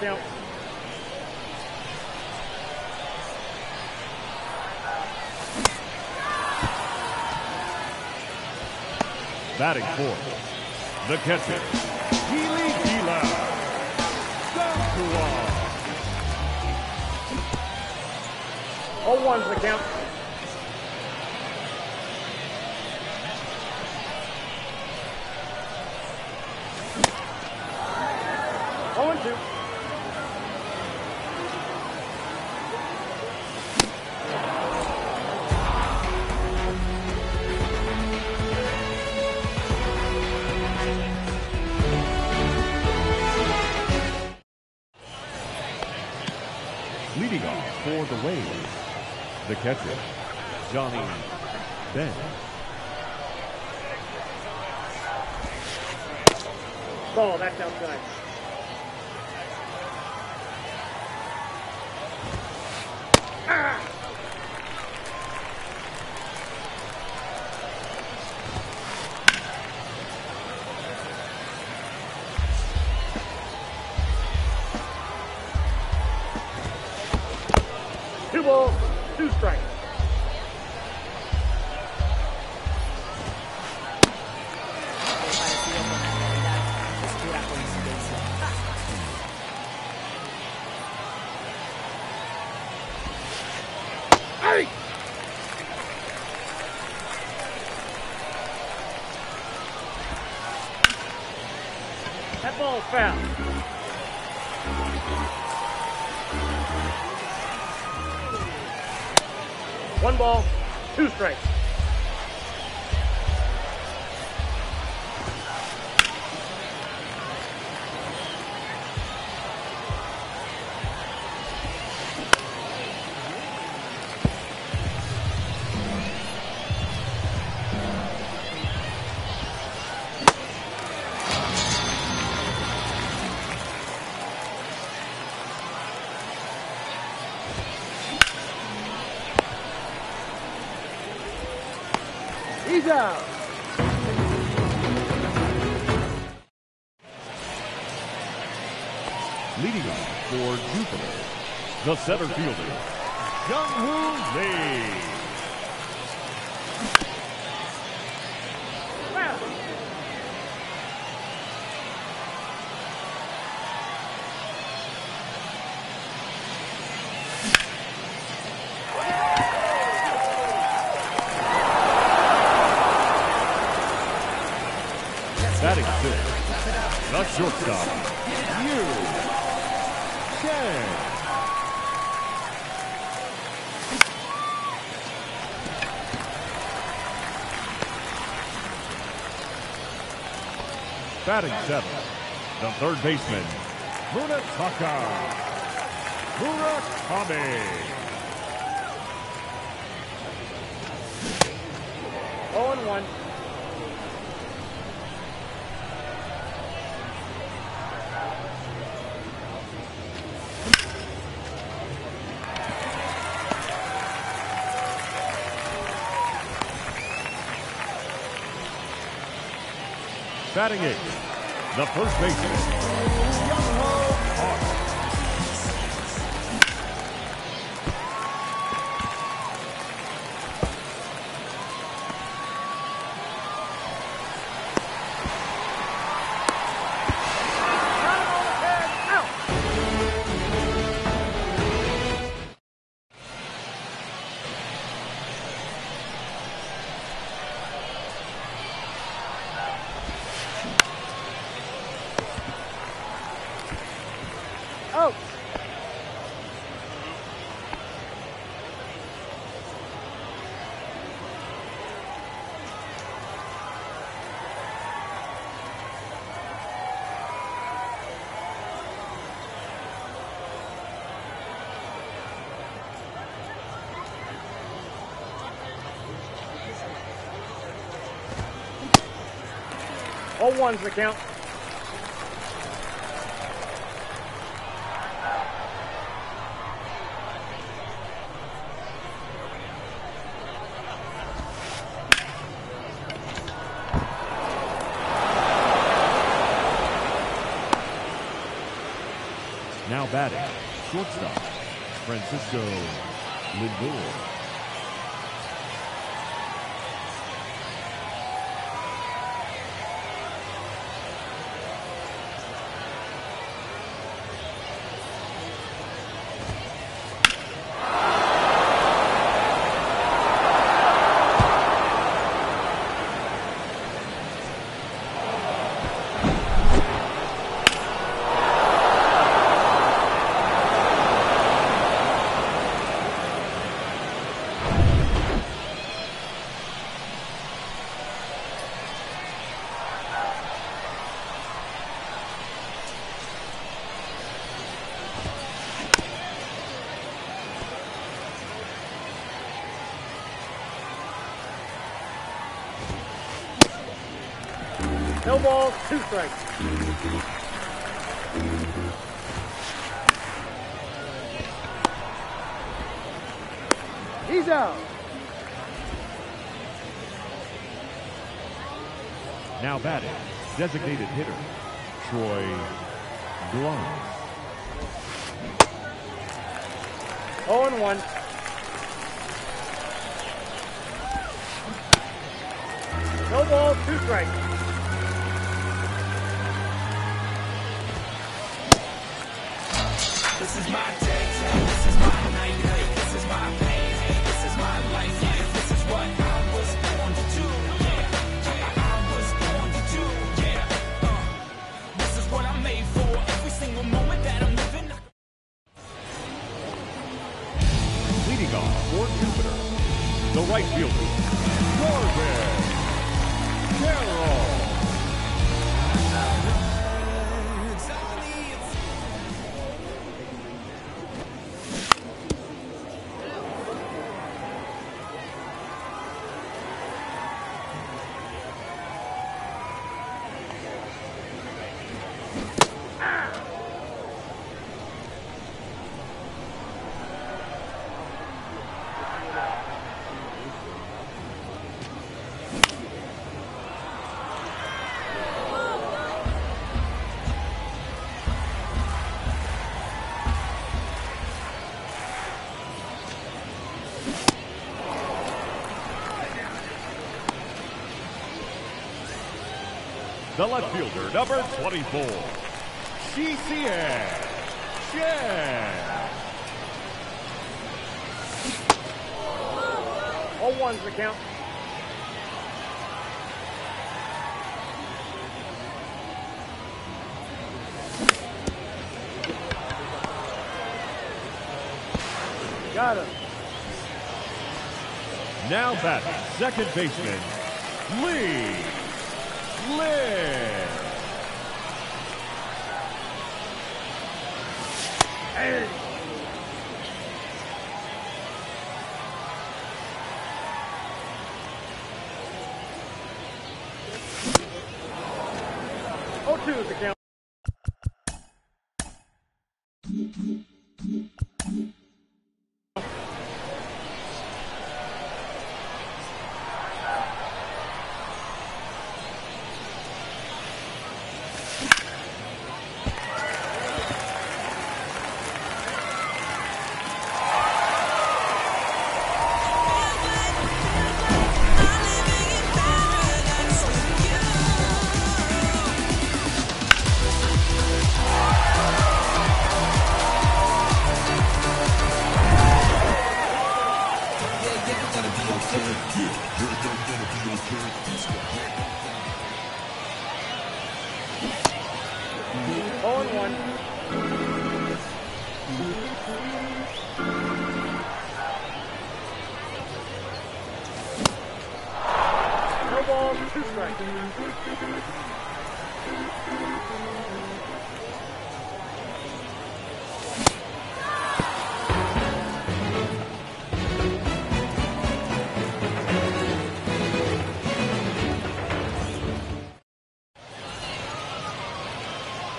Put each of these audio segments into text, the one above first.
count. Batting fourth, the catcher, League-MLB. All one's the count. Oh, and two. Leading off for the Waves, the catcher, Johnny Ben. Ball, that's outside. Ah! Two balls, two strikes. Hey! That ball's foul. One ball, two strikes. He's out. Leading off for Jupiter, the center fielder, Jung-Woo Lee. Batting fifth, the shortstop, Yu Chen. Batting seventh, the third baseman, Munetaka Murakami. 0-1. Batting eighth, the first baseman, Young-Ho Park. Oh! All one's the count. Now batting, shortstop, Francisco Lindor. No balls, 2 strikes. He's out. Now batting, designated hitter, Troy Blum. 0-1. No balls, 2 strikes. This is my day, this is my night, this is my pain, this is my life, this is what I was born to do, I was born to do, this is what I'm made for, every single moment that I'm living. Leading off for Jupiter, the right fielder, Corbin Carroll. The left fielder, number 24, CCN Chen. 0-1's the count. Got him. Now batting, second baseman, Lee Lynn. Hey. Oh, 2 is the count.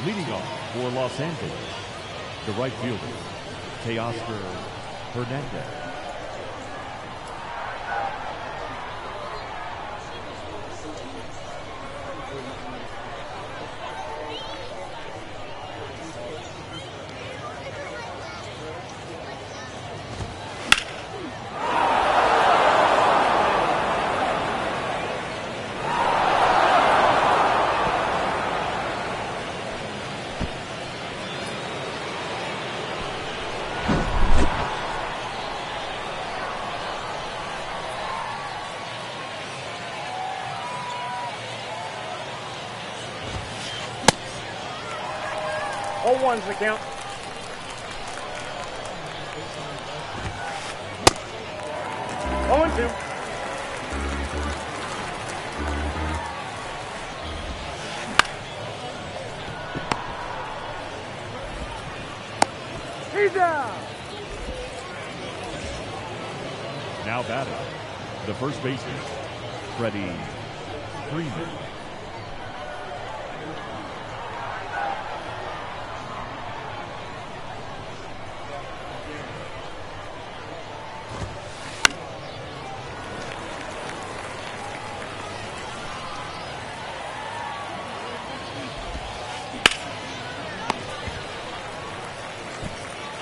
Leading off for Los Angeles, the right fielder, Teoscar Hernandez. All ones the count. Oh, and 2. He's out. Now batting, the first baseman, Freddie Freeman.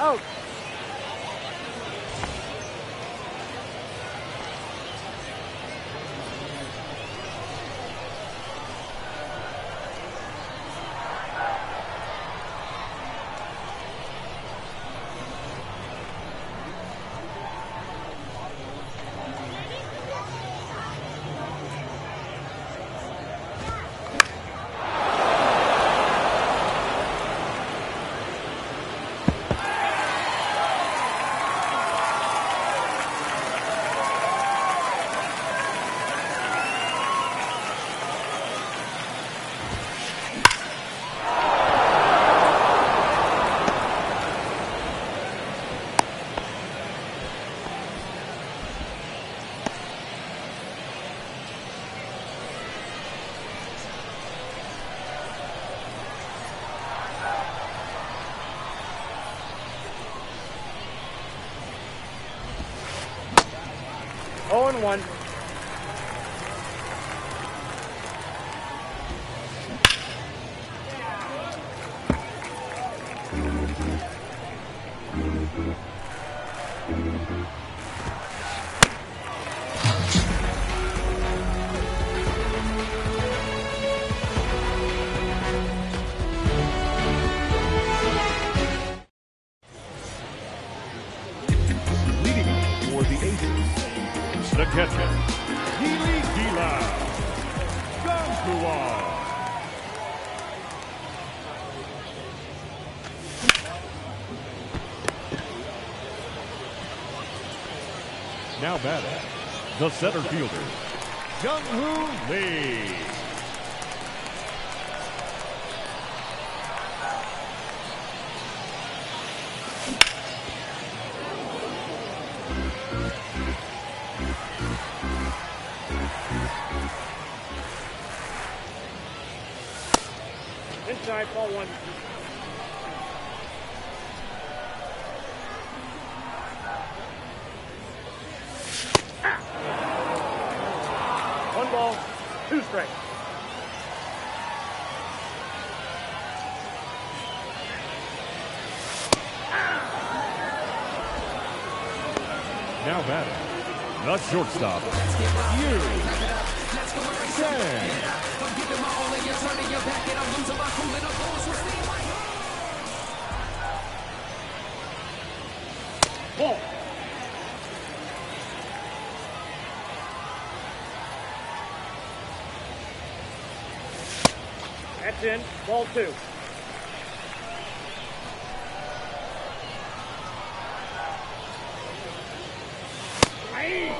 Out. Oh, and 1. Leading for the Aces, the catcher, Gila Gankuwa. Now batting, the center fielder, Jung-Hoo Lee. Inside, ball 1. One ball, 2 strikes. Now batting, the shortstop, Yu Chang. Ball. That's in. Ball 2. Aye.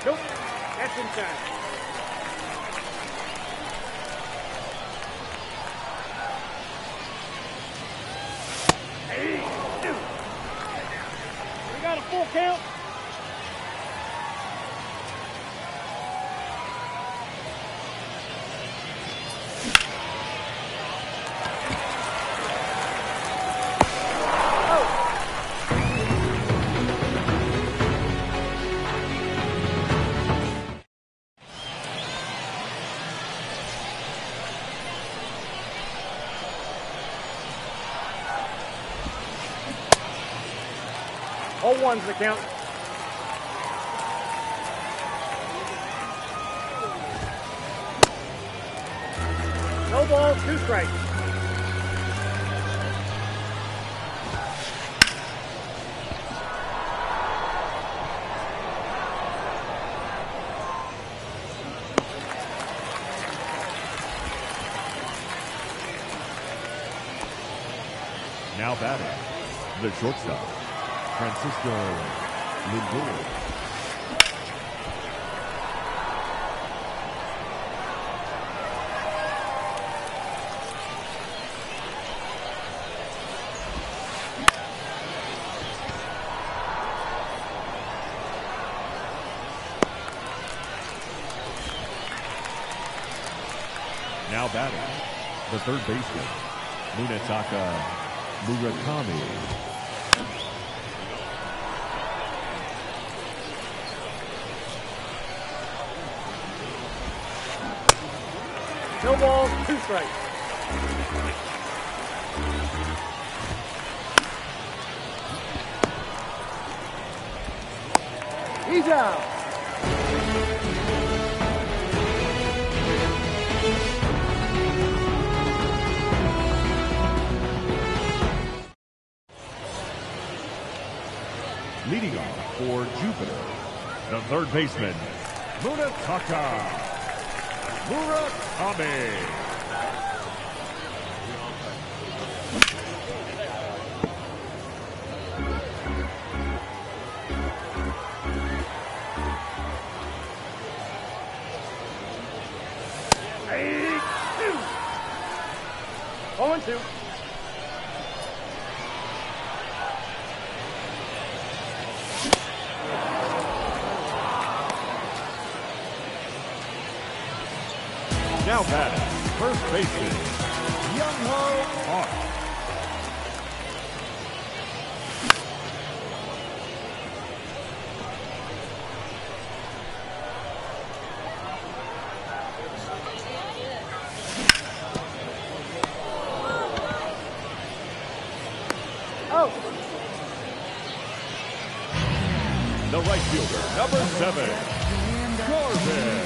Nope. That's inside. We got a full count. All ones the count. No balls, 2 strikes. Now batting, the shortstop, Francisco Lindor. Now batting, the third baseman, Munetaka Murakami. No balls, 2 strikes. He's out. Leading off for Jupiter, the third baseman, Munetaka Murakami. Hey, 0-2. Now batting, first baseman, Young-Ho Park. Oh. The right fielder, number 7, Corbin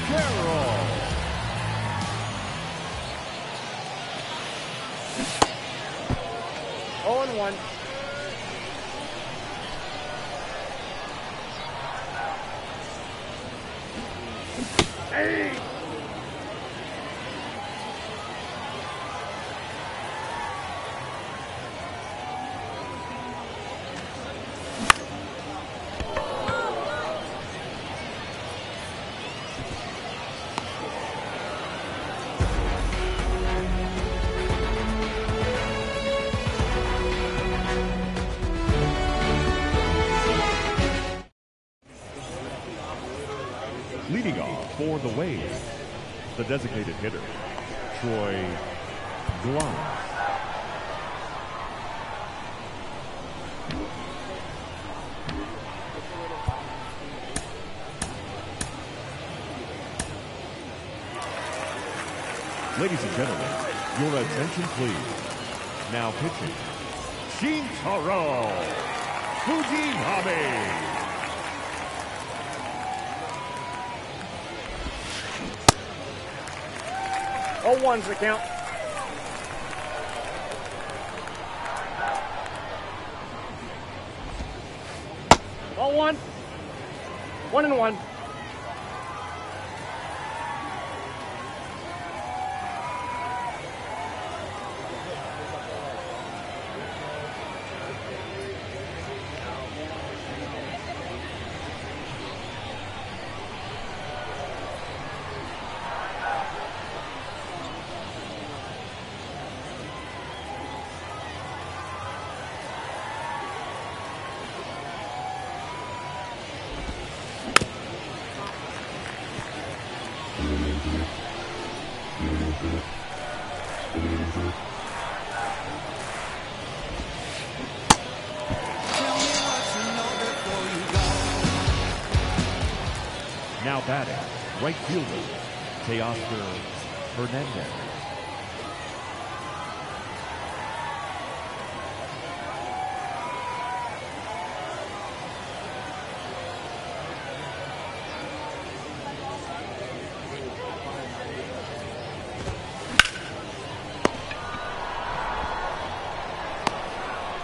Carroll. Oh, and 1. Hey! Leading off for the Wave, the designated hitter, Troy Glass. Ladies and gentlemen, your attention please. Now pitching, Shintaro Fujinami. 0-1's the count. All 1. 1-1. Now batting, right fielder, Teoscar Hernandez.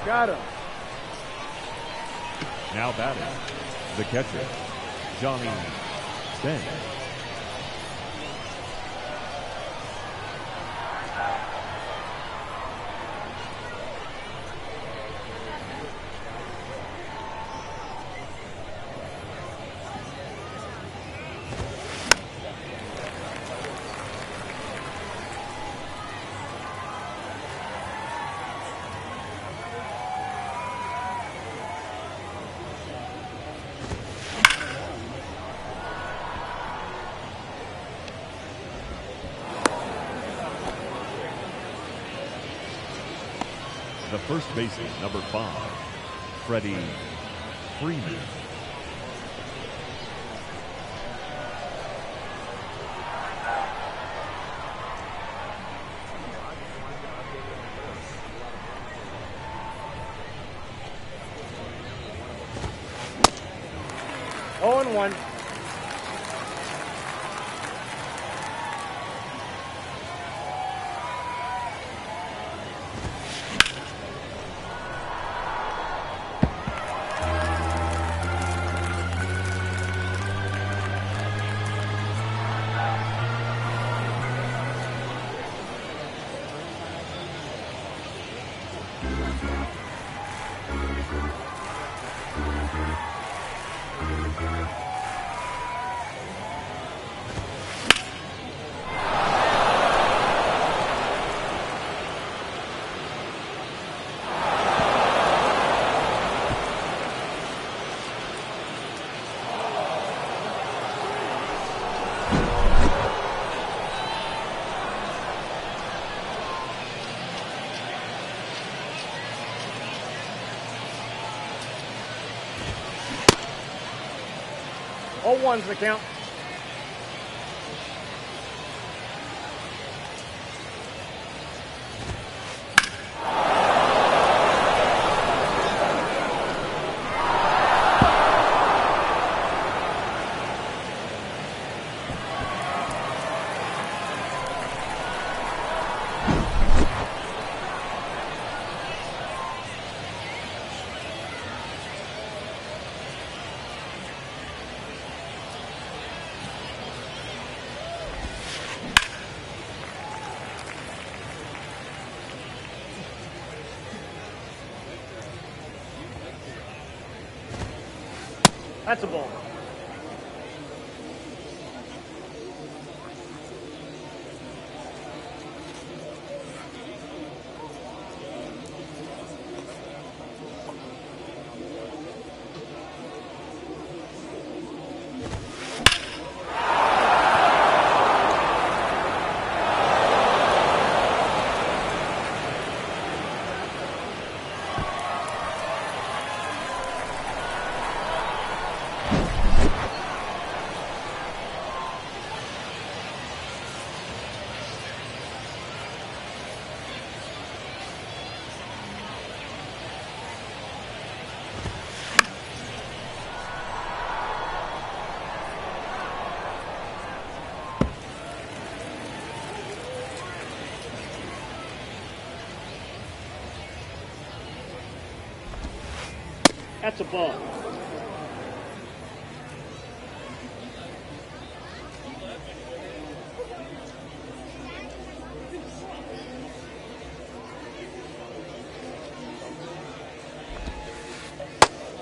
Got him. Now batting, the catcher, Johnny Bench. The first baseman, number 5, Freddie Freeman. Oh and 1. Oh, 1's the count. That's a ball. That's a ball.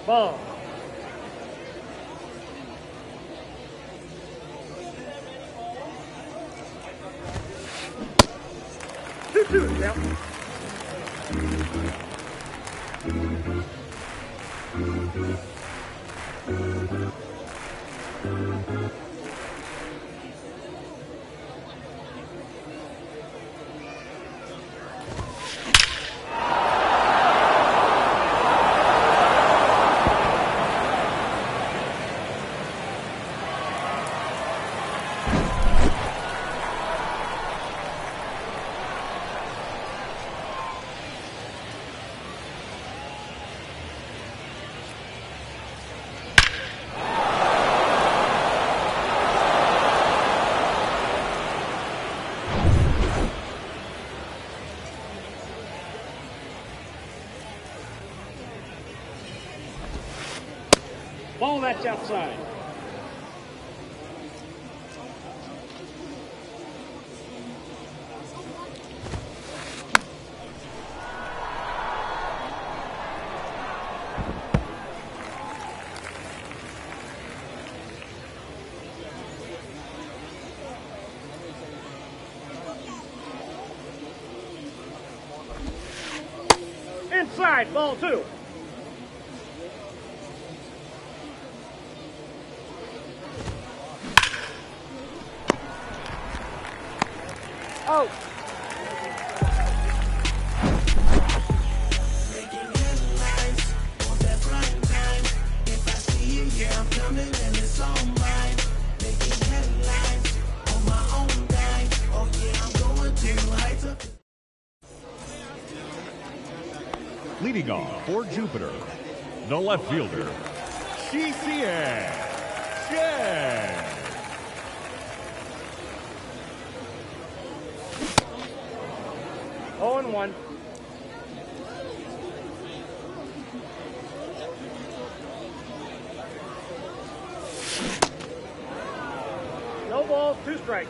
Ball. 2-2 count. Ball, that's outside. Inside, ball 2. Oh. Leading off for Jupiter, the left fielder, CCA Chen. Oh and 1. No balls, 2 strikes.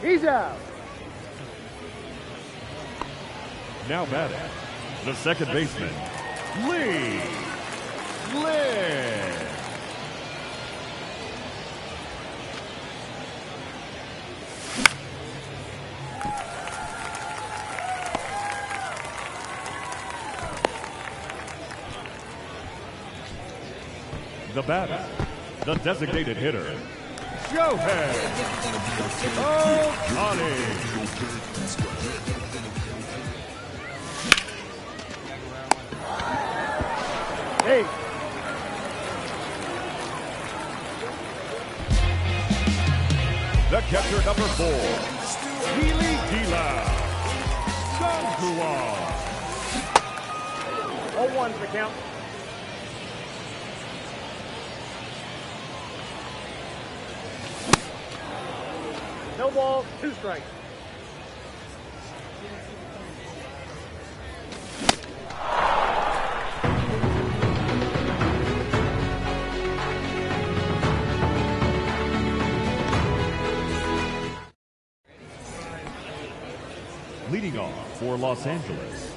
He's out. Now batting, the second baseman, Lee Lynn. The batter, the designated hitter, Shohei Ohtani. Hey. The catcher, number 4, Healy Gila. Songkuan. 0-1 for the count. No balls, 2 strikes. Leading off for Los Angeles,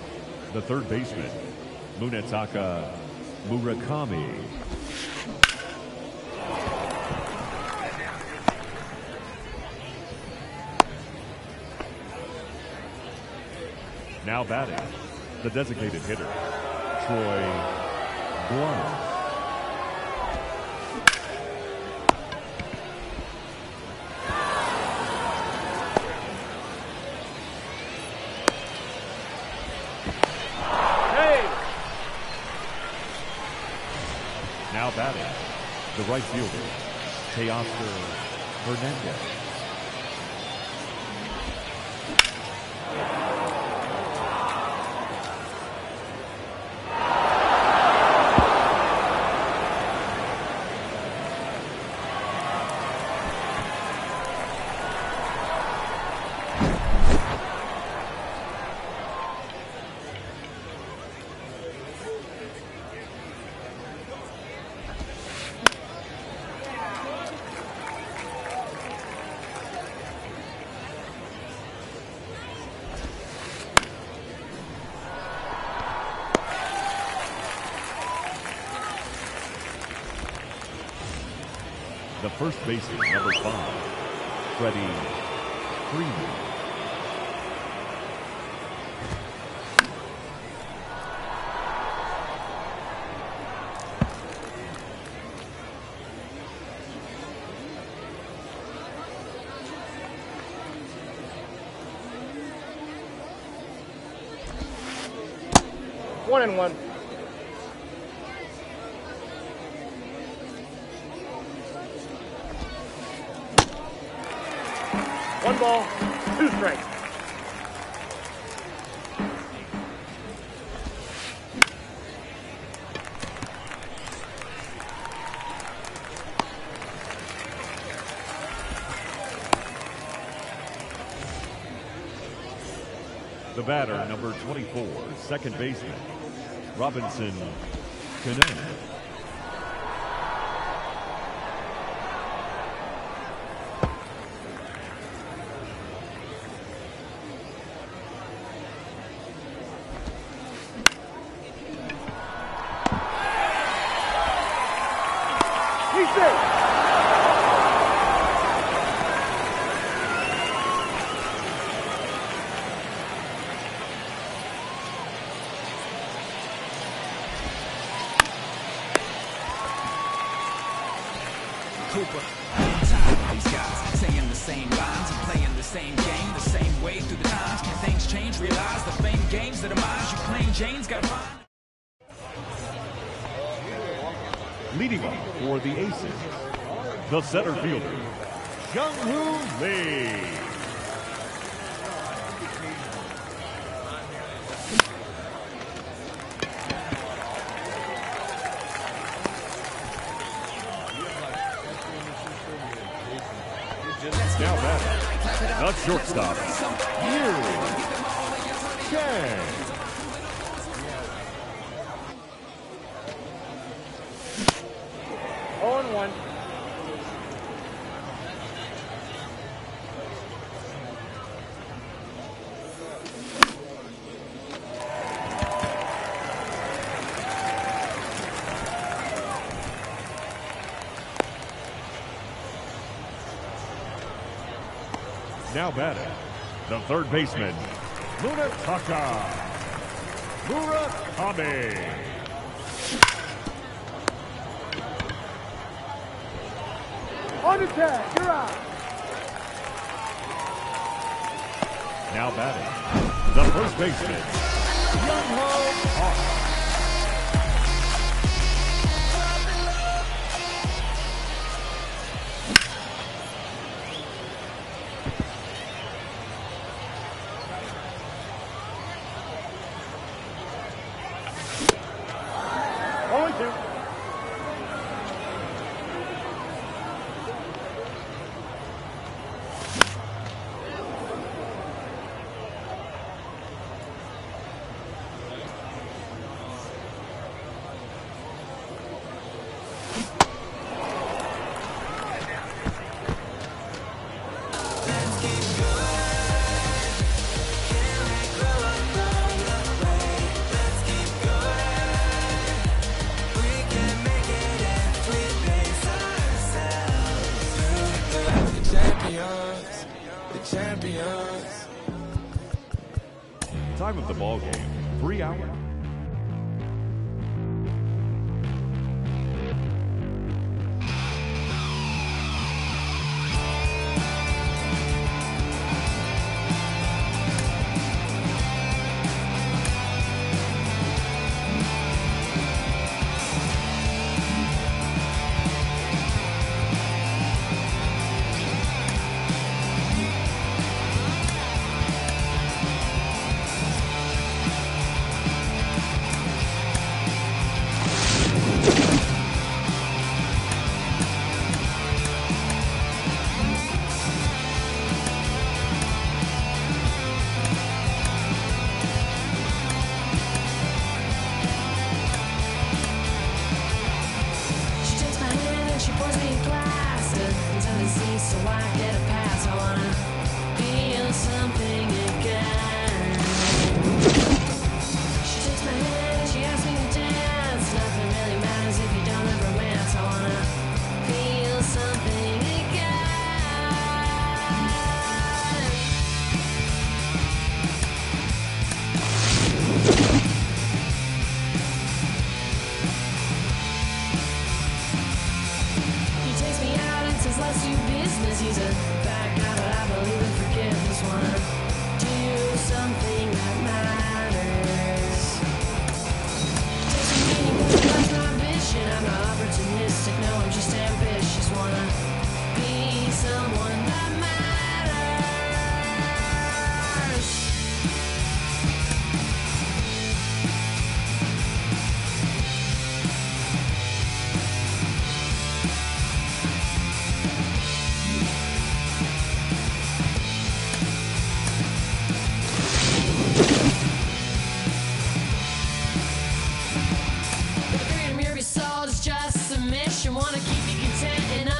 the third baseman, Munetaka Murakami. Now batting, the designated hitter, Troy Blunt. Now batting, the right fielder, Teoscar Hernandez. The first baseman, number 5, Freddie Freeman. One and 1. One ball, 2 strikes. The batter, number 24, second baseman, Robinson Cano. He's safe. Cooper, I'm tired of these guys saying the same lines and playing the same game the same way through the times. Can things change? Realize the fame games that are mine. You plain Jane's got mine. Leading off for the Aces, the center fielder, Jung-Hoo Lee. Now batting, the shortstop, Yuri Chang. On 1. Now batting, the third baseman, Munetaka Murakami. On attack, you're out. Now batting, the first baseman, Young-Ho Park. Only 2. Time of the ball game, 3 hours.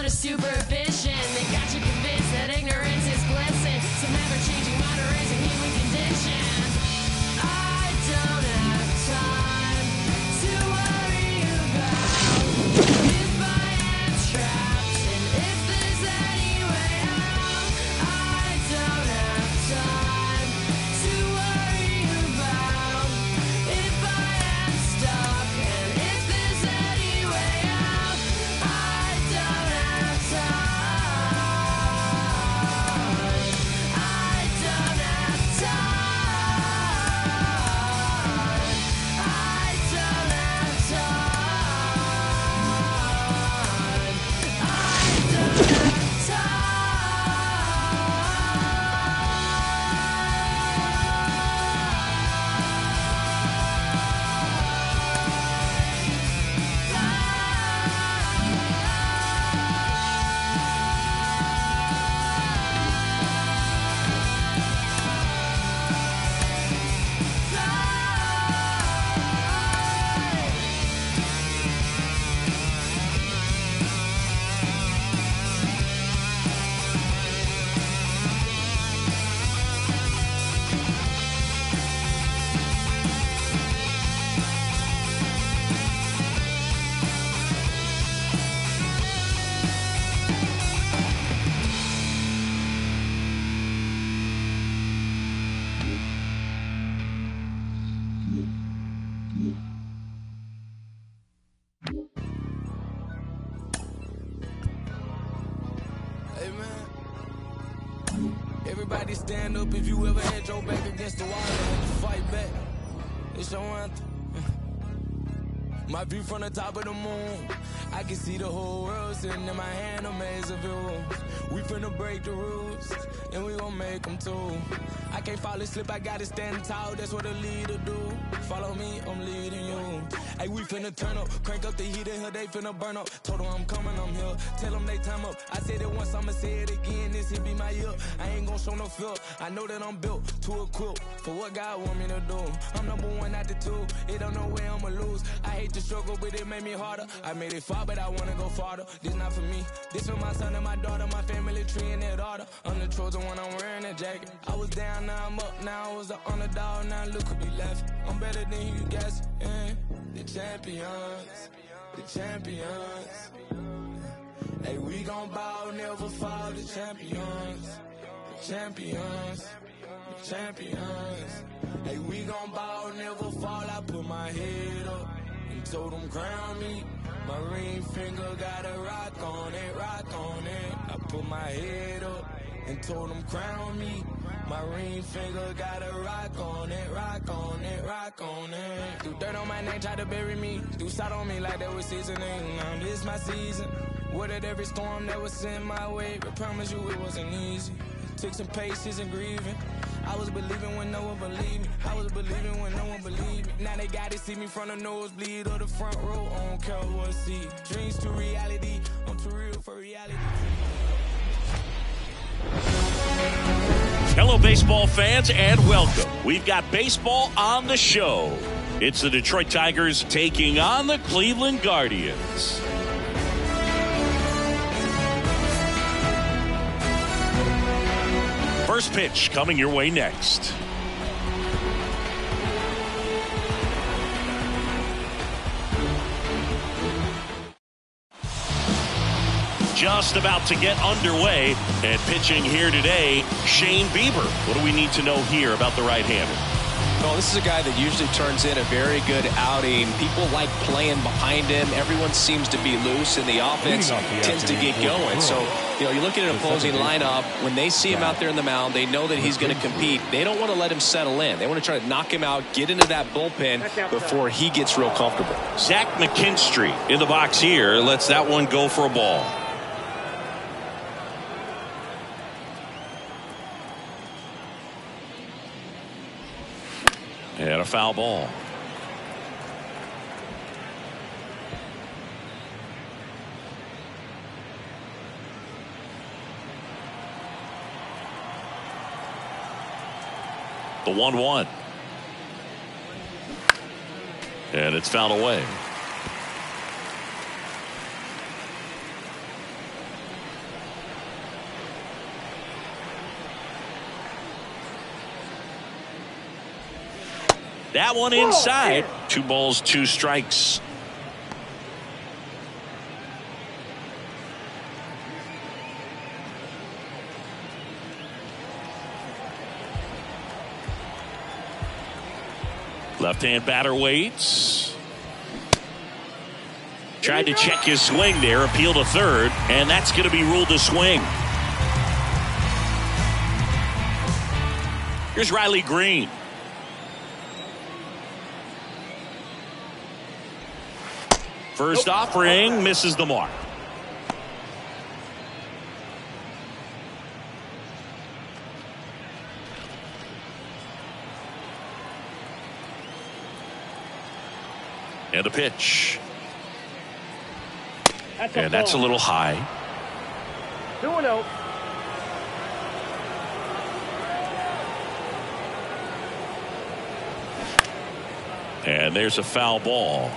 Supervision, they got you convinced that ignorance is blessing. Some ever-changing, moderating human condition. I don't have time to worry about if I am trapped and if there's any way out. I don't have time to worry about if I am stuck and if there's any way out. I don't have time. I don't have time. I don't have time. stand up if you ever had your back against the wall and you fight back. It's your anthem. My view from the top of the moon, I can see the whole world sitting in my hand, a maze of views. We finna break the rules, and we gon' make them too. I can't fall asleep, I gotta stand tall, that's what a leader do. Follow me, I'm leading you. Hey, we finna turn up, crank up the heat in here, they finna burn up. Told them I'm coming, I'm here, tell them they time up. I said it once, I'ma say it again, this here be my year. I ain't gon' show no fear, I know that I'm built to equip for what God want me to do. I'm number one out the two, it don't know where I'ma lose. I hate to struggle, but it made me harder. I made it far, but I wanna go farther. This not for me, this for my son and my daughter, my family tree and their daughter. I'm the chosen one, I'm wearing that jacket. I was down, now I'm up, now I was the underdog, now look who be left. I'm better than you guess, yeah. The champions, the champions. Hey, we gon' bow, never fall, the champions, the champions, the champions. Hey, we gon' bow, never fall, I put my head up and told them crown me. My ring finger got a rock on it, rock on it. I put my head up and told them crown me. My ring finger got a rock on it, rock on it, rock on it. Do dirt on my name, try to bury me. Do salt on me like that was seasoning. Now this my season. Weathered every storm that was sent my way, but promise you it wasn't easy. Took some patience and grieving. I was believing when no one believed me. I was believing when no one believed me. Now they gotta see me from the nosebleed or the front row. I don't care what I see. Dreams to reality. I'm too real for reality. Hello, baseball fans, and welcome. We've got baseball on the show. It's the Detroit Tigers taking on the Cleveland Guardians. First pitch coming your way next. Just about to get underway, and pitching here today, Shane Bieber. What do we need to know here about the right-hander? Well, this is a guy that usually turns in a very good outing. People like playing behind him. Everyone seems to be loose, and the offense tends to get going. So, you look at an opposing lineup, when they see him out there in the mound, they know that he's going to compete. They don't want to let him settle in. They want to try to knock him out, get into that bullpen before he gets real comfortable. Zach McKinstry in the box here lets that one go for a ball. And a foul ball. The 1-1. And it's fouled away. That one inside. 2 balls, 2 strikes. Left-hand batter waits. Tried to check his swing there, appeal to third, and that's going to be ruled a swing. Here's Riley Green. First offering misses the mark. And a pitch. And that's a little high. 2-0. And there's a foul ball.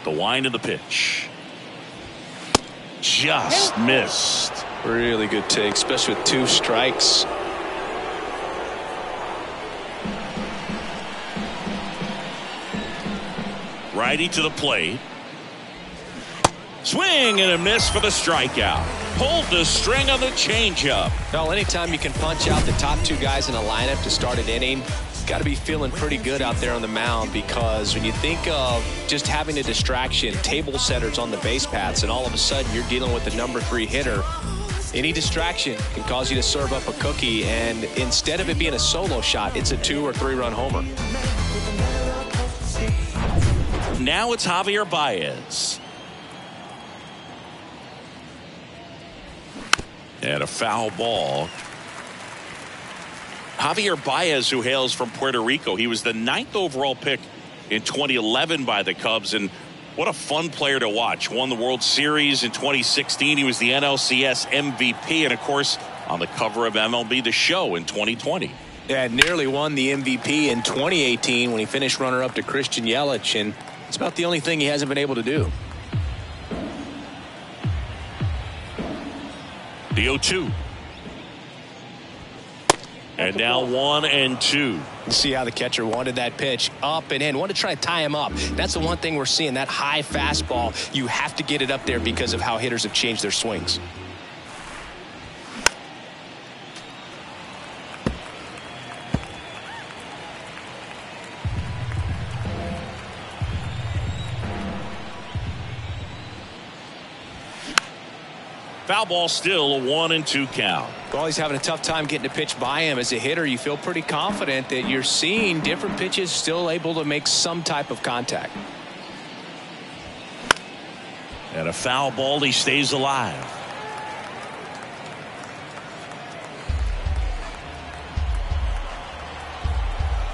The wind of the pitch. Just missed. Really good take, especially with 2 strikes. Righty to the plate. Swing and a miss for the strikeout. Pulled the string on the changeup. Well, anytime you can punch out the top two guys in a lineup to start an inning, got to be feeling pretty good out there on the mound, because when you think of just having a distraction, table setters on the base paths, and all of a sudden you're dealing with the number 3 hitter, any distraction can cause you to serve up a cookie, and instead of it being a solo shot, it's a 2 or 3 run homer. Now it's Javier Baez. And a foul ball. Javier Baez, who hails from Puerto Rico, he was the 9th overall pick in 2011 by the Cubs, and what a fun player to watch. Won the World Series in 2016. He was the NLCS MVP, and of course on the cover of MLB The Show in 2020. Yeah, nearly won the MVP in 2018 when he finished runner-up to Christian Yelich, and it's about the only thing he hasn't been able to do. The 0-2. And now 1-2. See how the catcher wanted that pitch up and in. Wanted to try to tie him up. That's the one thing we're seeing, that high fastball. You have to get it up there because of how hitters have changed their swings. Foul ball, still a 1-2 count. Well, he's having a tough time getting a pitch by him. As a hitter, you feel pretty confident that you're seeing different pitches still able to make some type of contact. And a foul ball, he stays alive.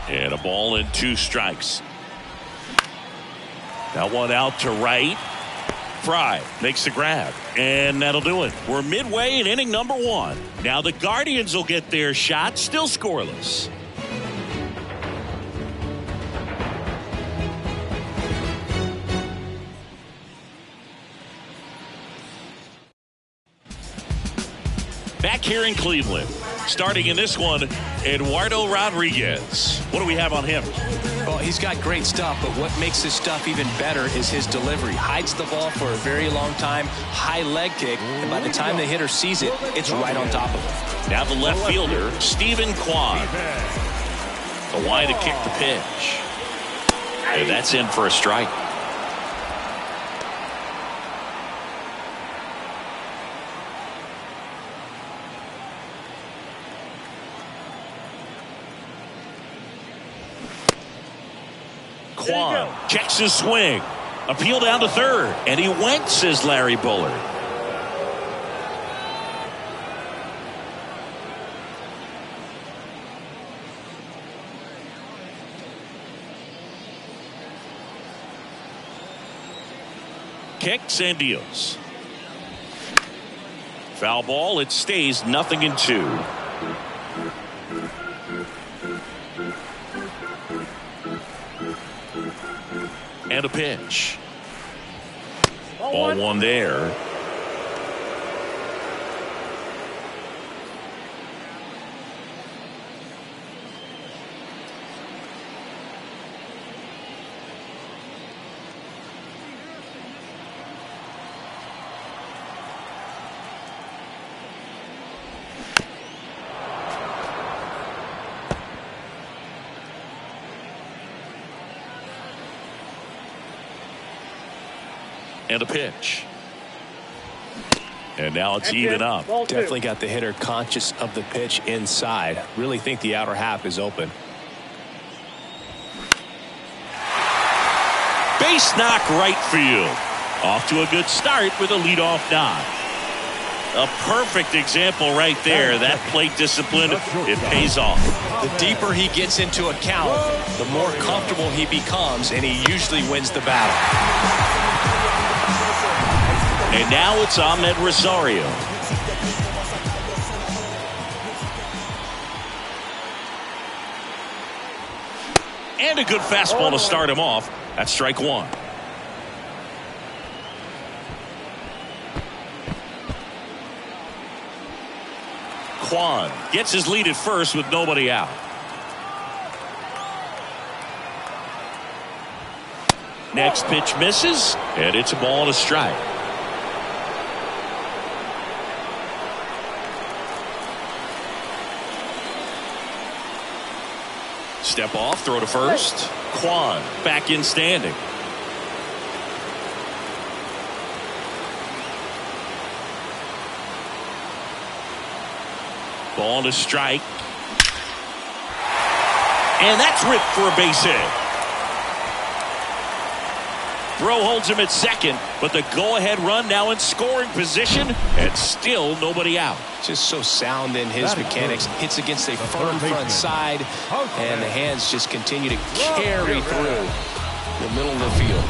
And a ball and 2 strikes. That one out to right. Fry makes the grab, and that'll do it. We're midway in inning number 1. Now the Guardians will get their shot, still scoreless. Back here in Cleveland, starting in this one, Eduardo Rodriguez. What do we have on him? Well, he's got great stuff, but what makes his stuff even better is his delivery. Hides the ball for a very long time, high leg kick, and by the time the hitter sees it, it's right on top of him. Now the left fielder, Stephen Kwan. The line to kick the pitch. And that's in for a strike. Kwan checks his swing. Appeal down to third. And he went, says Larry Bullard. Kicks and deals. Foul ball. It stays 0-2. And a pitch. Ball 1 there. And a pitch. And now it's even up. Definitely got the hitter conscious of the pitch inside. Really think the outer half is open. Base knock right field. Off to a good start with a leadoff knock. A perfect example right there. That plate discipline, it pays off. The deeper he gets into a count, the more comfortable he becomes, and he usually wins the battle. And now it's Ahmed Rosario. And a good fastball to start him off. That's strike 1. Kwan gets his lead at first with nobody out. Next pitch misses, and it's a ball and a strike. Step off, throw to first. Kwan back in standing. Ball to strike. And that's ripped for a base hit. Throw holds him at second, but the go-ahead run now in scoring position, and still nobody out. Just so sound in his mechanics. Hits against a firm front side, and the hands just continue to carry through the middle of the field.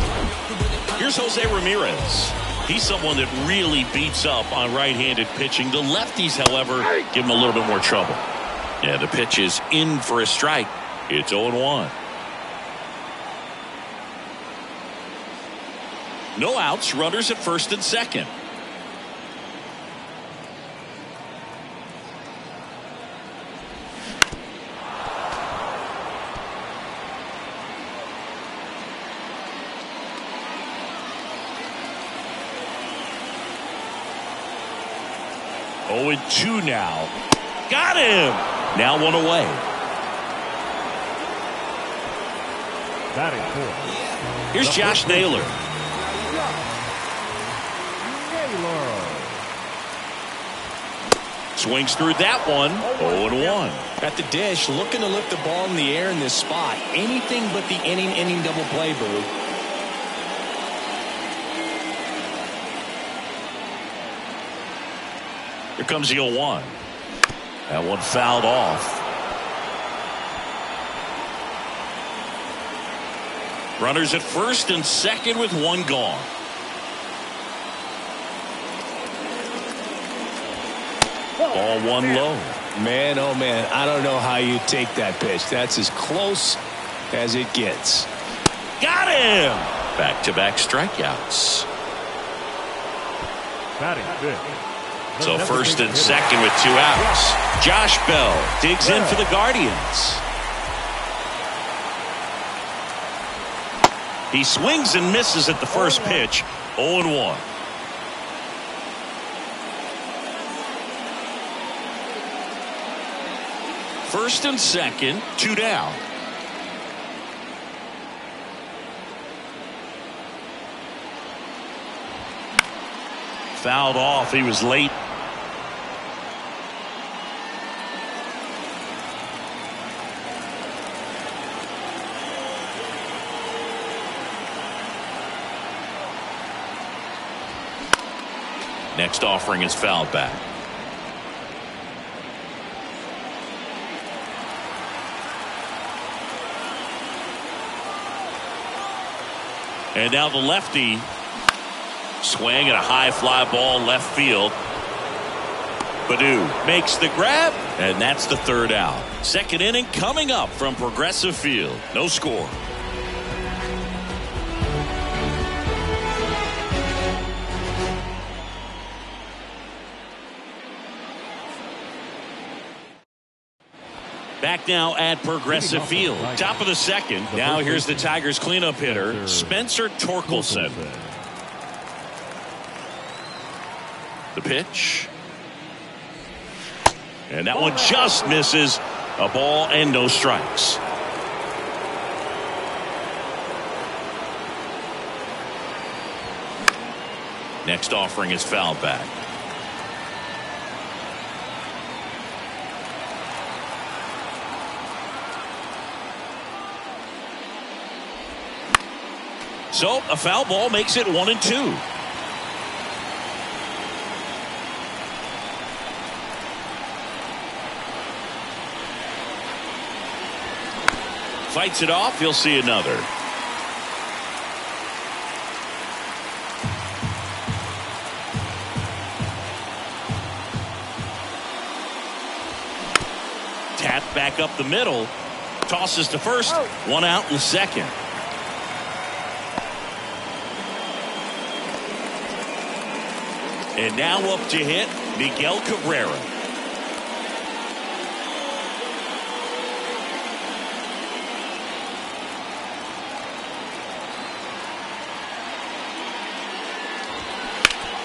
Here's Jose Ramirez. He's someone that really beats up on right-handed pitching. The lefties, however, give him a little bit more trouble. Yeah, the pitch is in for a strike. It's 0-1. No outs, runners at first and second. Oh, and 2 now. Got him. Now 1 away. Batting fourth. Here's Josh Naylor. Swings through that one. 0-1. At the dish, looking to lift the ball in the air in this spot. Anything but the inning double play, Boo. Here comes the 0-1. That one fouled off. Runners at first and second with 1 gone. Ball 1 low. Man, oh man, I don't know how you take that pitch. That's as close as it gets. Got him. Back-to-back strikeouts. Batting fifth. So first and second with 2 outs. Josh Bell digs in for the Guardians. He swings and misses at the first pitch. 0-1. First and second, 2 down. Fouled off. He was late. Next offering is fouled back. And now the lefty swing at a high fly ball left field. Baddoo makes the grab, and that's the 3rd out. Second inning coming up from Progressive Field. No score. Back now at Progressive Field. Top of the second. Now here's the Tigers cleanup hitter, Spencer Torkelson. The pitch. And that one just misses. A ball and no strikes. Next offering is fouled back. So a foul ball makes it 1-2. Fights it off. He'll see another. Tapped back up the middle. Tosses to first. 1 out in the second. And now up to hit Miguel Cabrera.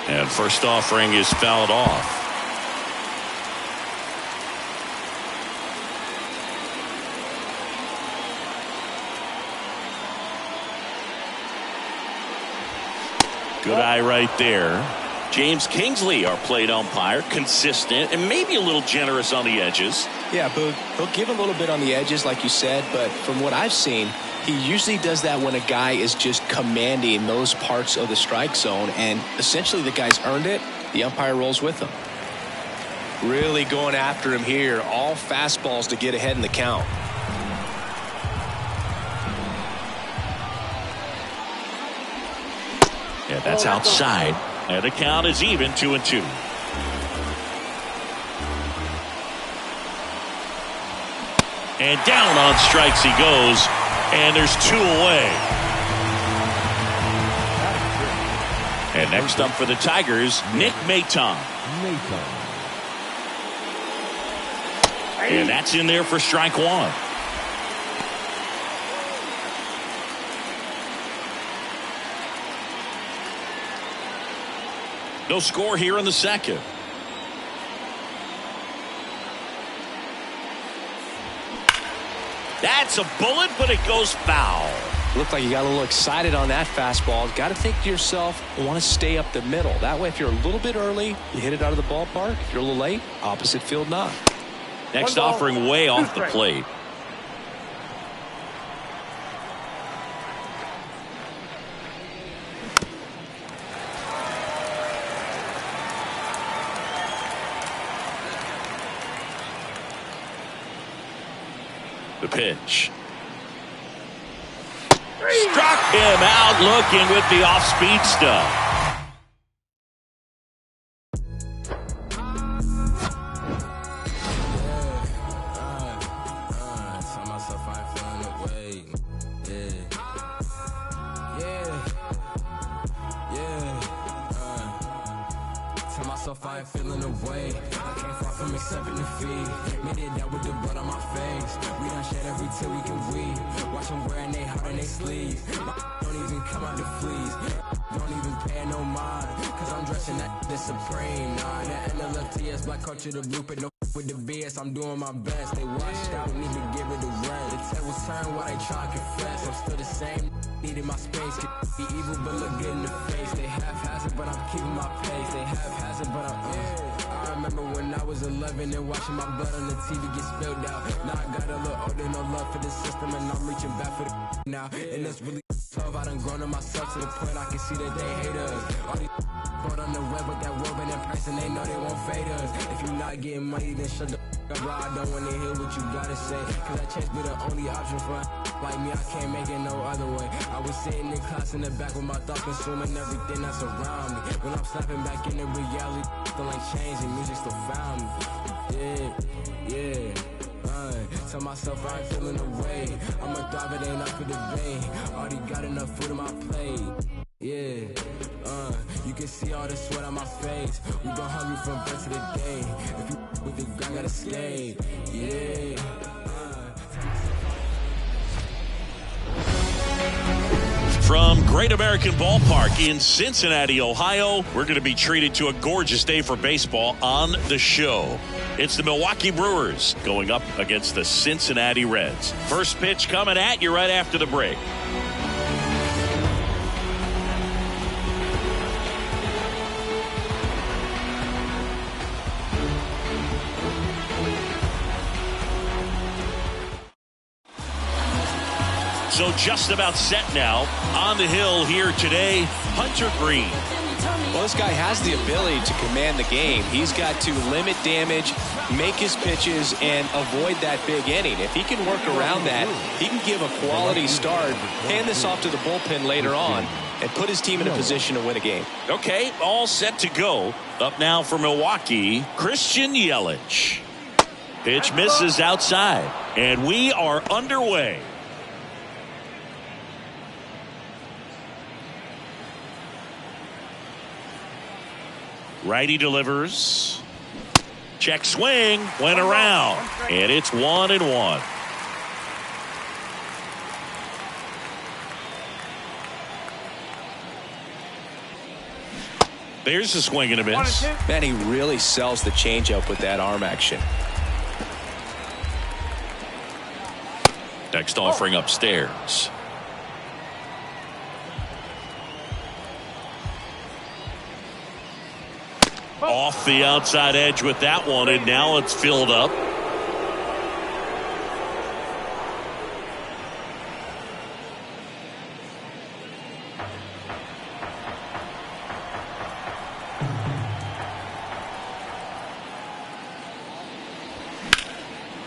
And first offering is fouled off. Good eye right there. James Kingsley, our plate umpire, consistent and maybe a little generous on the edges. Yeah, Boog, he'll give a little bit on the edges, like you said, but from what I've seen, he usually does that when a guy is just commanding those parts of the strike zone, and essentially the guy's earned it. The umpire rolls with him. Really going after him here. All fastballs to get ahead in the count. Yeah, that's outside. And the count is even, 2-2. And down on strikes he goes. And there's 2 away. And next up for the Tigers, Nick Maton. And that's in there for strike 1. No score here in the second. That's a bullet, but it goes foul. Looked like you got a little excited on that fastball. Got to think to yourself, want to stay up the middle. That way, if you're a little bit early, you hit it out of the ballpark. If you're a little late, opposite field knock. Next offering way off the plate. The pitch. Struck him out looking with the off-speed stuff. I ain't feeling away. I can't far from accepting defeat. Made it down with the blood on my face. We done shed every tear we can weep. Watch them wearing they heart on they sleeves. Don't even come out the fleas. Don't even pay no mind. Cause I'm dressing that supreme. Nah, the NLFTS, black culture, the blueprint. No with the BS, I'm doing my best. They washed out, need to give it a rest. The tables turn while they try to confess. I'm still the same. Needed my space. Could be evil, but look good in the face. They haphazard, but I'm keeping my pace. They haphazard, but I'm I remember when I was 11 and watching my blood on the TV get spilled out. Now I got a little older, no love for the system, and I'm reaching back for the now. And it's really tough. I done grown on myself to the point I can see that they hate us. All these put on the web with that woman in person, they know they won't fade us. If you not getting money, then shut the up, bro. I don't wanna hear what you gotta say. Cause that chance be the only option for like me. I can't make it no other way. I was sitting in class in the back with my thoughts consuming everything that's around me. When I'm snapping back into reality, still ain't changing, music still found me. Yeah. Tell myself I ain't feeling away. I'm a thrive, it ain't up for debate. Already got enough food on my plate. Yeah, you can see all the sweat on my face. We been hungry from birth to the day. If you with the gang, gotta stay. Yeah. From Great American Ballpark in Cincinnati, Ohio, we're going to be treated to a gorgeous day for baseball on the show. It's the Milwaukee Brewers going up against the Cincinnati Reds. First pitch coming at you right after the break. So just about set now. On the hill here today, Hunter Green. Well, this guy has the ability to command the game. He's got to limit damage, make his pitches, and avoid that big inning. If he can work around that, he can give a quality start, hand this off to the bullpen later on, and put his team in a position to win a game. Okay, all set to go. Up now for Milwaukee, Christian Yelich. Pitch misses outside, and we are underway. Righty delivers. Check swing. Went around. And it's 1-1. There's a swing and a miss. Man, he really sells the changeup with that arm action. Next offering upstairs. Off the outside edge with that one, and now it's filled up.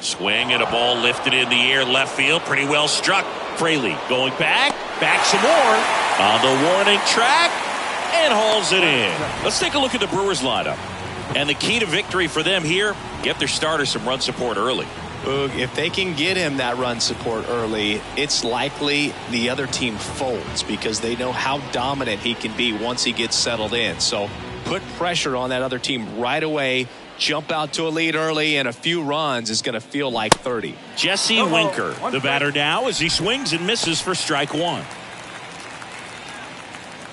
Swing and a ball lifted in the air, left field, pretty well struck. Fraley going back some more on the warning track, and hauls it in. Let's take a look at the Brewers lineup. And the key to victory for them here, get their starter some run support early. If they can get him that run support early, it's likely the other team folds because they know how dominant he can be once he gets settled in. So put pressure on that other team right away. Jump out to a lead early, and a few runs is going to feel like 30. Jesse Winker, the batter now, as he swings and misses for strike one.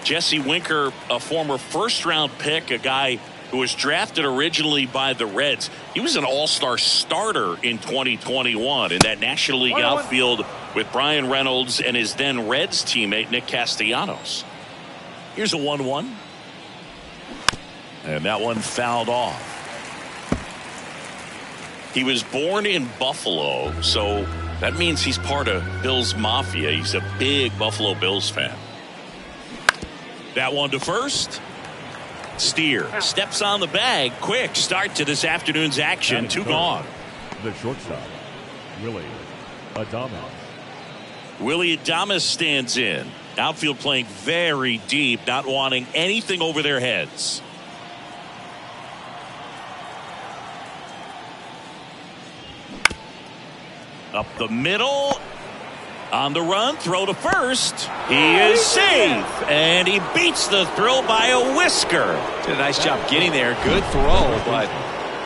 Jesse Winker, a former first-round pick, a guy who was drafted originally by the Reds. He was an all-star starter in 2021 in that National League outfield with Brian Reynolds and his then Reds teammate Nick Castellanos. Here's a 1-1. And that one fouled off. He was born in Buffalo, so that means he's part of Bills Mafia. He's a big Buffalo Bills fan. That one to first. Steer steps on the bag. Quick start to this afternoon's action. Two gone. The shortstop, Willie Adames. Willie Adames stands in. Outfield playing very deep, not wanting anything over their heads. Up the middle. On the run, throw to first. He is safe, and he beats the throw by a whisker. Did a nice job getting there. Good throw, but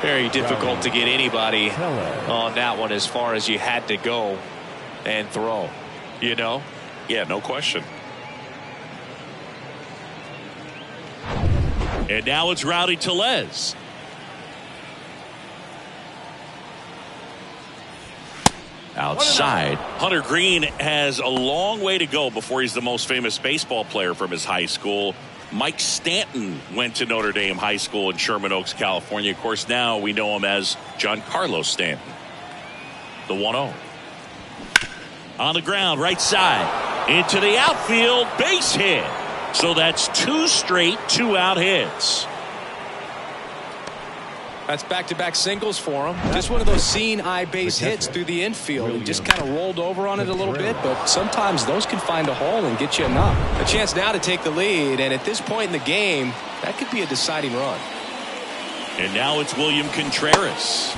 very difficult to get anybody on that one as far as you had to go and throw. You know? Yeah, no question. And now it's Rowdy Tellez. Outside. Hunter Green has a long way to go before he's the most famous baseball player from his high school. Mike Stanton went to Notre Dame High School in Sherman Oaks, California. Of course, now we know him as Giancarlo Stanton. The 1-0. On the ground, right side. Into the outfield, base hit. So that's two straight two-out hits. That's back-to-back singles for him. Just one of those seeing eye base hits through the infield. He just kind of rolled over on it a little bit, but sometimes those can find a hole and get you enough. A chance now to take the lead, and at this point in the game, that could be a deciding run. And now it's William Contreras.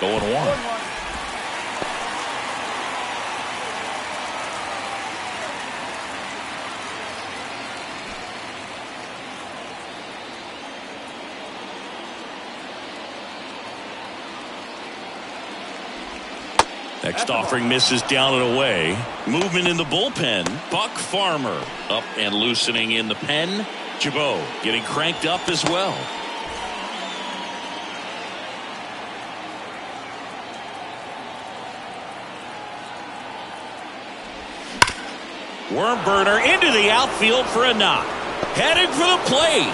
Going one. Next offering misses down and away. Movement in the bullpen. Buck Farmer up and loosening in the pen. Jabot getting cranked up as well. Worm burner into the outfield for a knock. Headed for the plate.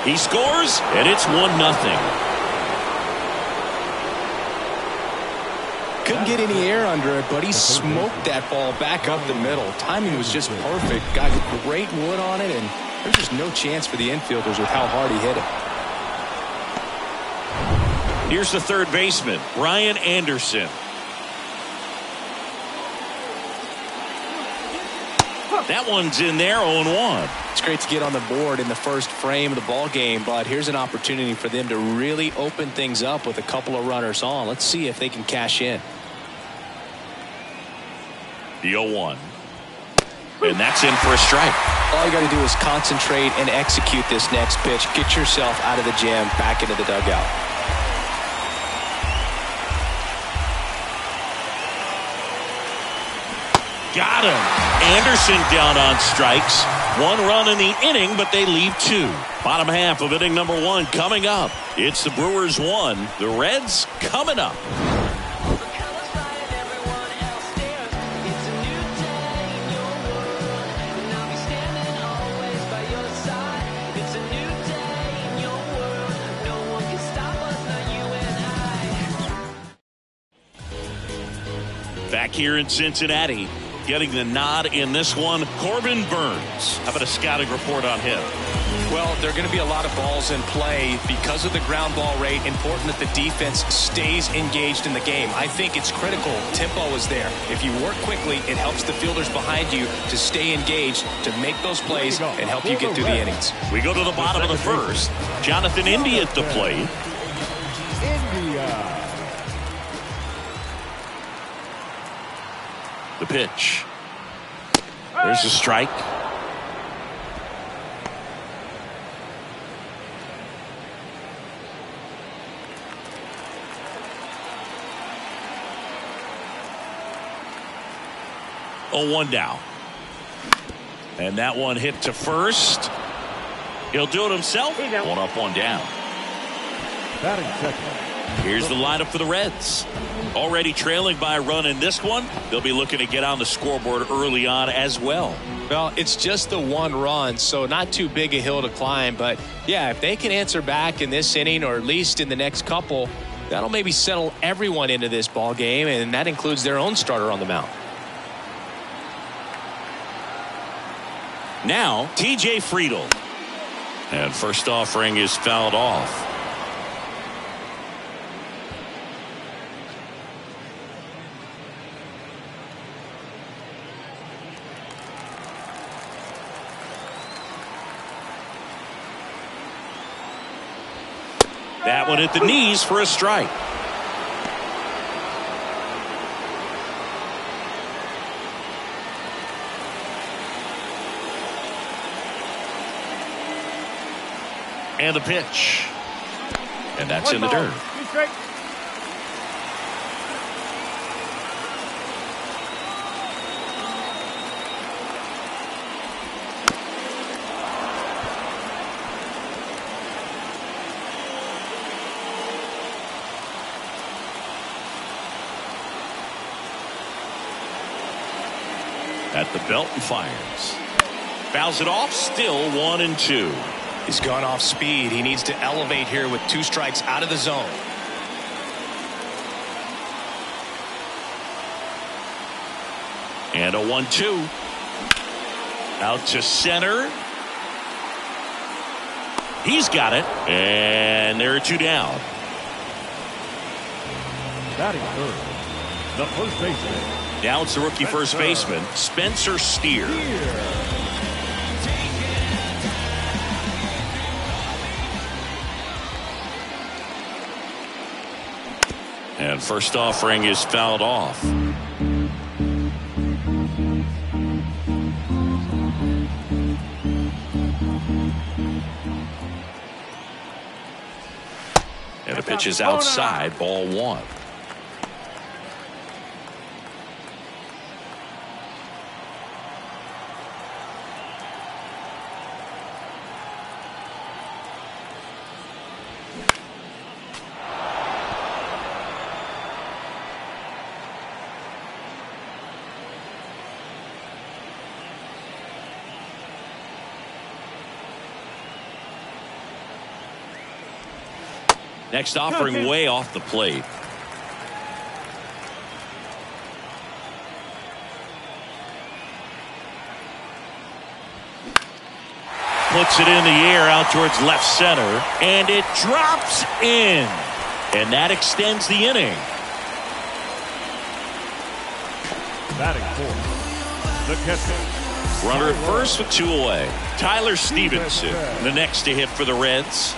He scores, and it's 1-0. Couldn't get any air under it, but he smoked that ball back up the middle. Timing was just perfect. Got great wood on it, and there's just no chance for the infielders with how hard he hit it. Here's the third baseman, Brian Anderson. That one's in there, 0-1. It's great to get on the board in the first frame of the ball game, but here's an opportunity for them to really open things up with a couple of runners on. Let's see if they can cash in. The 0-1. And that's in for a strike. All you got to do is concentrate and execute this next pitch. Get yourself out of the jam, back into the dugout. Got him. Anderson down on strikes. One run in the inning, but they leave two. Bottom half of inning number one coming up. It's the Brewers 1. The Reds coming up. Back here in Cincinnati, getting the nod in this one, Corbin Burns. How about a scouting report on him? Well, there are going to be a lot of balls in play because of the ground ball rate. Important that the defense stays engaged in the game. I think it's critical. Tempo is there. If you work quickly, it helps the fielders behind you to stay engaged, to make those plays, and help you get through the innings. We go to the bottom of the first. Jonathan India at the plate. The pitch. There's a strike. Oh, 1 down. And that one hit to first. He'll do it himself. 1 up, 1 down. Batting second. Here's the lineup for the Reds. Already trailing by a run in this one. They'll be looking to get on the scoreboard early on as well. Well, it's just the 1 run, so not too big a hill to climb. But, yeah, if they can answer back in this inning or at least in the next couple, that'll maybe settle everyone into this ball game, and that includes their own starter on the mound. Now, T.J. Friedel. And first offering is fouled off. That one at the knees for a strike. And the pitch. And that's in the dirt. At the belt and fires. Fouls it off. Still 1-2. He's gone off speed. He needs to elevate here with 2 strikes out of the zone. And a 1-2. Out to center. He's got it. And there are 2 down. Batting third. The first baseman. Now it's the rookie first baseman, Spencer Steer. And first offering is fouled off. And the pitch is outside, ball 1. Next offering way off the plate. Puts it in the air out towards left center, and it drops in. And that extends the inning. Batting fourth. The catcher. Runner at first with 2 away. Tyler Stevenson, the next to hit for the Reds.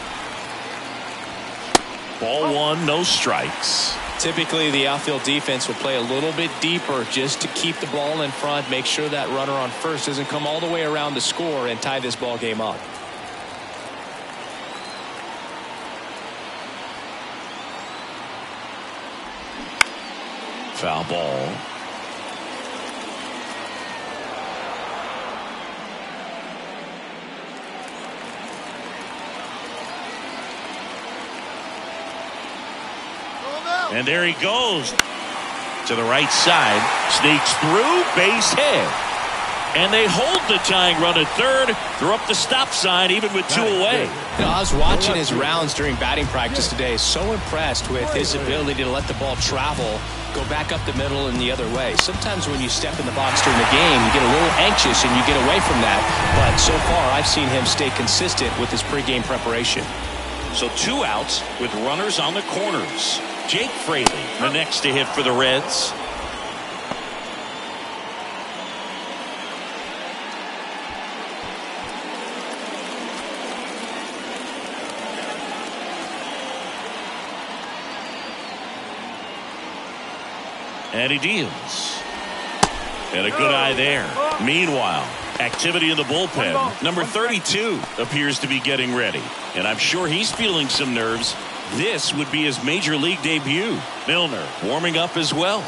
Ball 1, no strikes. Typically, the outfield defense will play a little bit deeper just to keep the ball in front, make sure that runner on first doesn't come all the way around to score and tie this ball game up. Foul ball. And there he goes to the right side, sneaks through, base hit. And they hold the tying run at third. They're up the stop sign even with 2 away. You know, I was watching his rounds during batting practice today. So impressed with his ability to let the ball travel, go back up the middle and the other way. Sometimes when you step in the box during the game, you get a little anxious and you get away from that. But so far, I've seen him stay consistent with his pregame preparation. So 2 outs with runners on the corners. Jake Fraley, the next to hit for the Reds. And he deals. And a good eye there. Meanwhile, activity in the bullpen. Number 32 appears to be getting ready. And I'm sure he's feeling some nerves. This would be his major league debut. Milner warming up as well.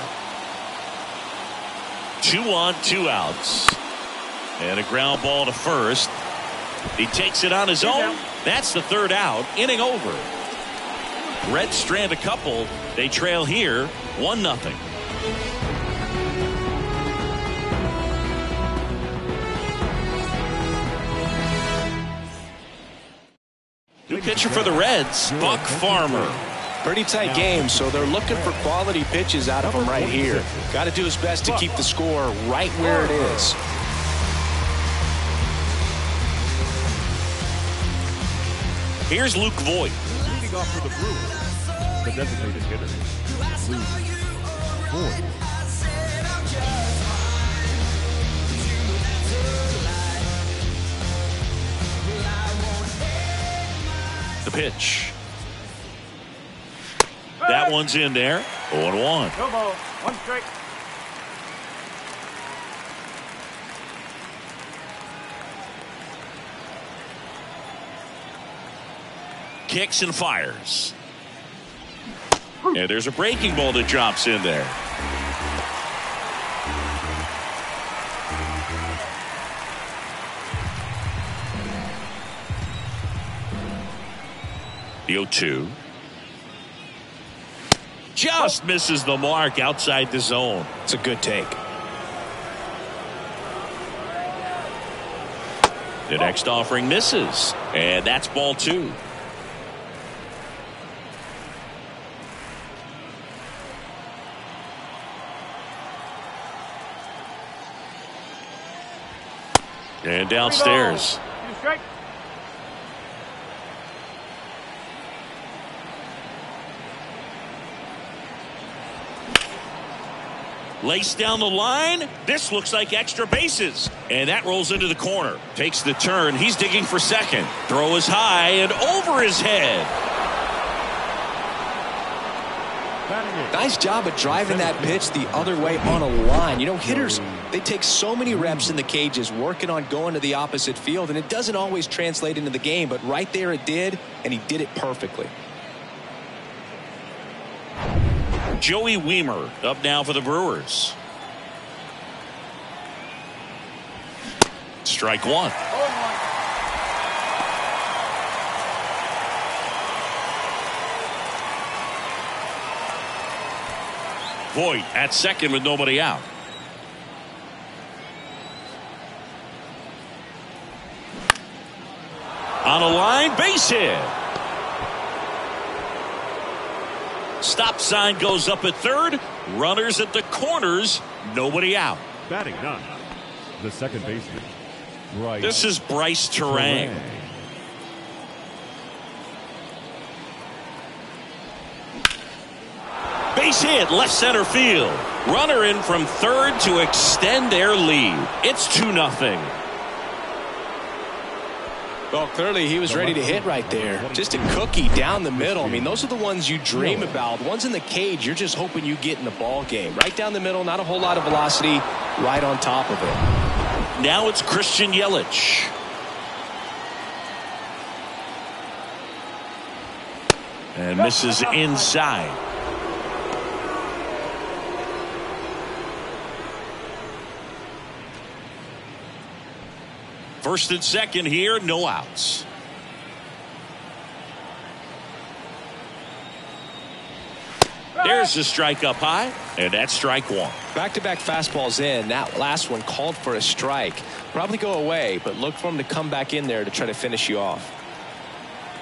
2 on, 2 outs. And a ground ball to first. He takes it on his own. That's the 3rd out. Inning over. Reds strand a couple. They trail here 1-0. New pitcher for the Reds, Buck Farmer. Pretty tight game, so they're looking for quality pitches out of him right here. Got to do his best to keep the score right where it is. Here's Luke Voigt. Leading off for the Brewers, the designated hitter, Luke Voigt. The pitch. That one's in there. 0-1. No ball. 1 strike. Kicks and fires. And there's a breaking ball that drops in there. The 0-2. Just misses the mark outside the zone. It's a good take. The next offering misses. And that's ball 2. And downstairs. 2 strike. Laced down the line. This looks like extra bases. And that rolls into the corner. Takes the turn. He's digging for second. Throw is high and over his head. Nice job of driving that pitch the other way on a line. You know, hitters, they take so many reps in the cages working on going to the opposite field, and it doesn't always translate into the game, but right there it did, and he did it perfectly. Joey Wiemer up now for the Brewers. Strike 1. Voigt at second with nobody out. On a line, base hit. Stop sign goes up at third. Runners at the corners. Nobody out. Batting 9, the second baseman, Bryce. This is Bryce Terang. Base hit, left center field. Runner in from third to extend their lead. It's 2-0. Well, clearly he was ready to hit right there. Just a cookie down the middle. I mean, those are the ones you dream about. The ones in the cage, you're just hoping you get in the ball game. Right down the middle, not a whole lot of velocity, right on top of it. Now it's Christian Yelich. And misses inside. First and second here, no outs. There's the strike up high, and that's strike one. Back-to-back fastballs in. That last one called for a strike. Probably go away, but look for him to come back in there to try to finish you off.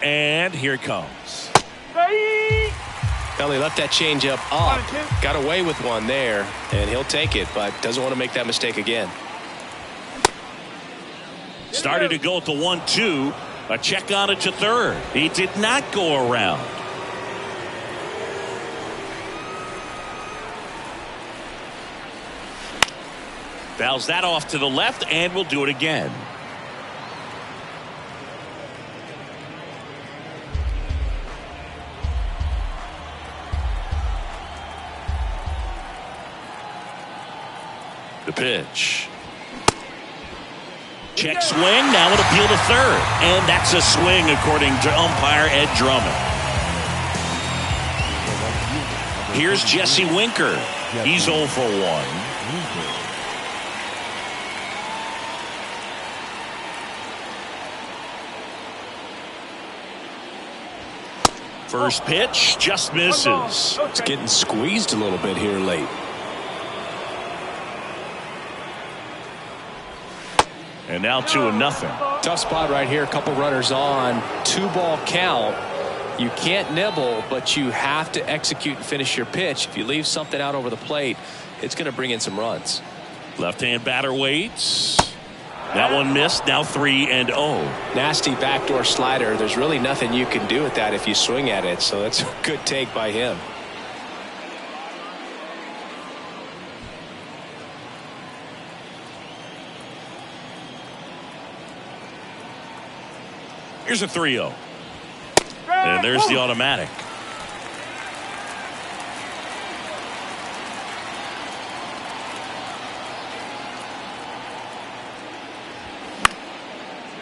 And here it comes. Well, he left that changeup up. Got away with one there, and he'll take it, but doesn't want to make that mistake again. Started to go at the 1-2. A check on it to third. He did not go around. Fouls that off to the left, and we'll do it again. The pitch. Check swing. Now an appeal to third. And that's a swing according to umpire Ed Drummond. Here's Jesse Winker. He's 0 for 1. First pitch just misses. It's getting squeezed a little bit here late. And now 2-0. Tough spot right here. A couple runners on. 2-ball count. You can't nibble, but you have to execute and finish your pitch. If you leave something out over the plate, it's going to bring in some runs. Left-hand batter waits. That one missed. Now 3-0. Nasty backdoor slider. There's really nothing you can do with that if you swing at it. So that's a good take by him. Here's a 3-0. And there's the automatic.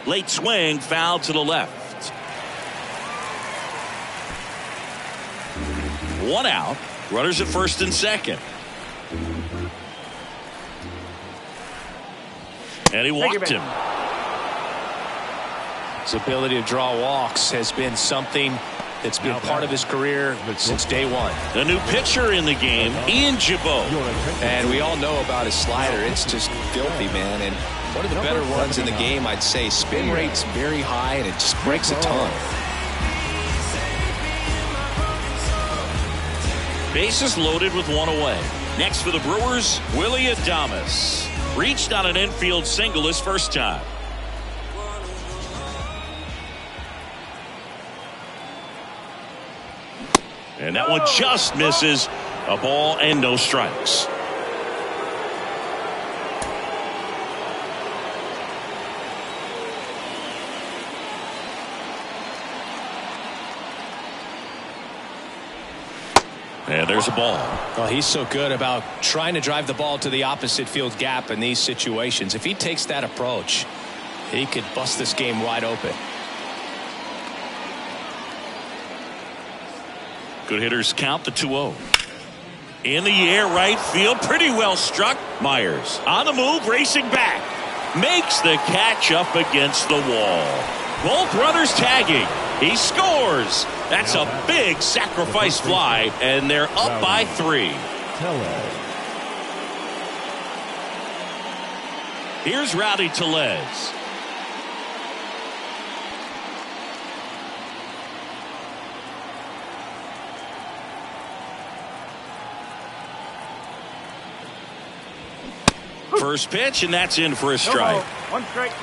Late swing, foul to the left. 1 out. Runners at first and second. And he walked him. His ability to draw walks has been something that's been part of his career since day one. The new pitcher in the game, Ian Jabot. And we all know about his slider. It's just filthy, man. And one of the better ones in the game, I'd say. Spin rate's very high, and it just breaks a ton. Bases loaded with 1 away. Next for the Brewers, Willie Adames. Reached on an infield single his first time. And that one just misses. A ball and no strikes. And there's a ball. Well, he's so good about trying to drive the ball to the opposite field gap in these situations. If he takes that approach, he could bust this game wide open. Good hitters count the 2-0. In the air, right field, pretty well struck. Myers on the move, racing back. Makes the catch up against the wall. Both runners tagging. He scores. That's a big sacrifice fly, and they're up by 3. Here's Rowdy Tellez. First pitch, and that's in for a strike. 1 strike.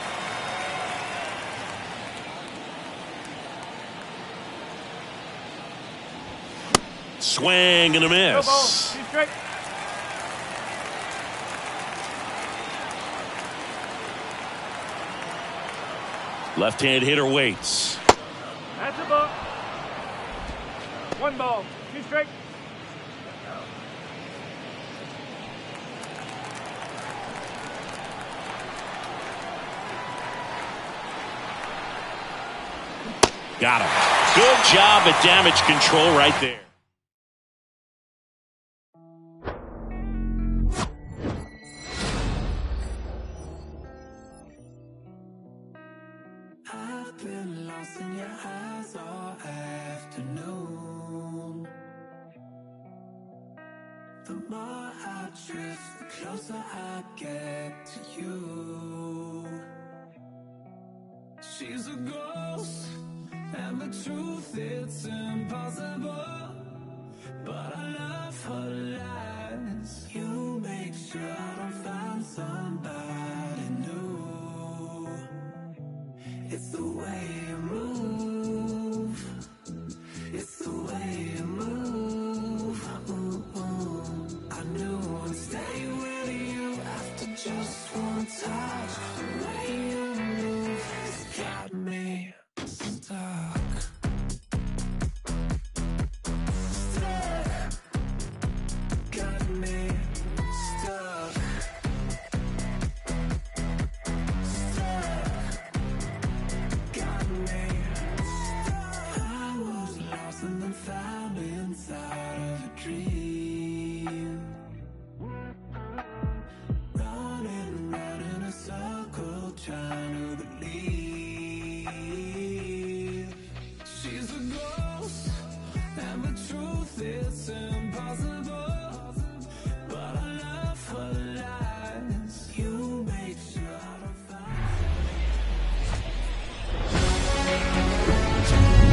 Swing and a miss. 2 strike. Left-hand hitter waits. That's a ball. 1 ball. 2 strike. Got him. Good job at damage control right there. I've been lost in your eyes all afternoon. The more I drift, the closer I get to you. She's a ghost, and the truth, it's impossible. But I love her lies. You make sure I don't find somebody new. It's the way you move. It's the way you move. I knew I'd stay with you after just one touch. The way you move has got me stuck. Got me stuck. Got me stuck. I was lost and then found inside of a dream. Running round in a circle, trying to believe. She's a ghost, and the truth is impossible. But I love her lies. You make sure I don't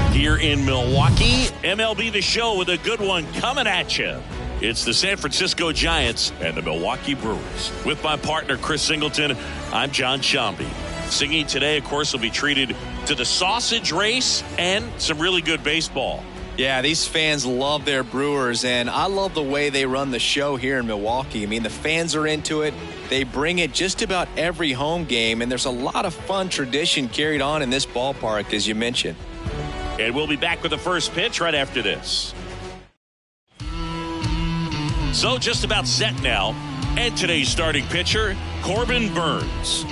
find. Here in Milwaukee, MLB The Show with a good one coming at you. It's the San Francisco Giants and the Milwaukee Brewers. With my partner, Chris Singleton, I'm John Shambi. Singing today, of course, will be treated to the sausage race and some really good baseball. Yeah, these fans love their Brewers, and I love the way they run the show here in Milwaukee. I mean, the fans are into it. They bring it just about every home game, and there's a lot of fun tradition carried on in this ballpark, as you mentioned. And we'll be back with the first pitch right after this. So just about set now. And today's starting pitcher, Corbin Burnes.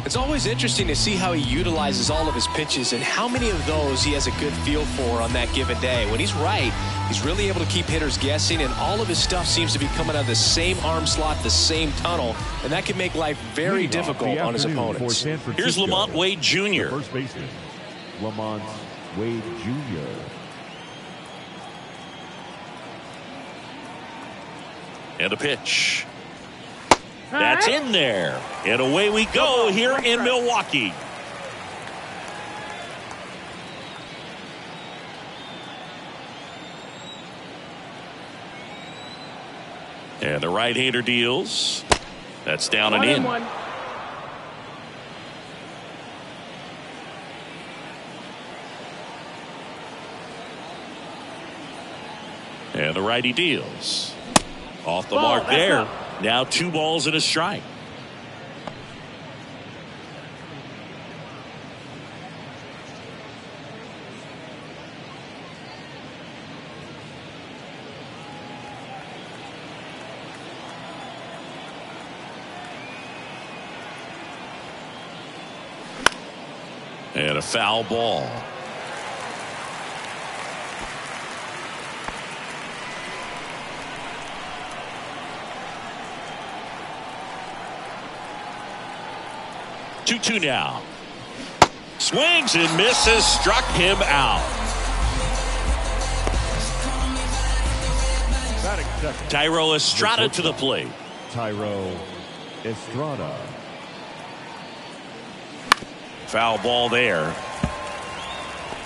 It's always interesting to see how he utilizes all of his pitches and how many of those he has a good feel for on that given day. When he's right, he's really able to keep hitters guessing, and all of his stuff seems to be coming out of the same arm slot, the same tunnel, and that can make life very difficult on his opponents. Here's Lamont Wade Jr. First baseman, Lamont Wade Jr. And a pitch. That's in there. And away we go here in Milwaukee. And the right-hander deals. That's down and in. And the righty deals. Off the mark there. Now 2 balls and a strike. And a foul ball. Two now. Swings and misses, struck him out. Thairo Estrada to the plate. Thairo Estrada. Foul ball there.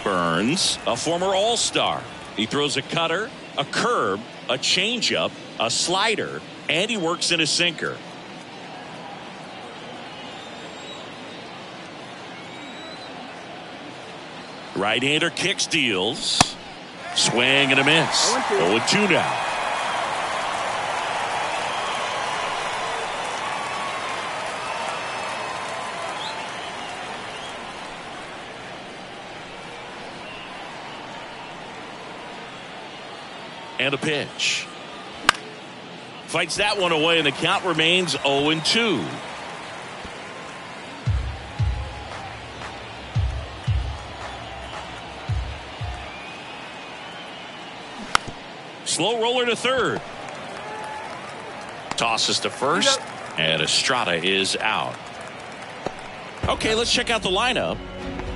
Burnes, a former All-Star. He throws a cutter, a curve, a changeup, a slider, and he works in a sinker. Right-hander kicks, deals. Swing and a miss. 0-2 now. And a pitch. Fights that one away, and the count remains 0-2. Slow roller to third. Tosses to first, and Estrada is out. Okay, let's check out the lineup.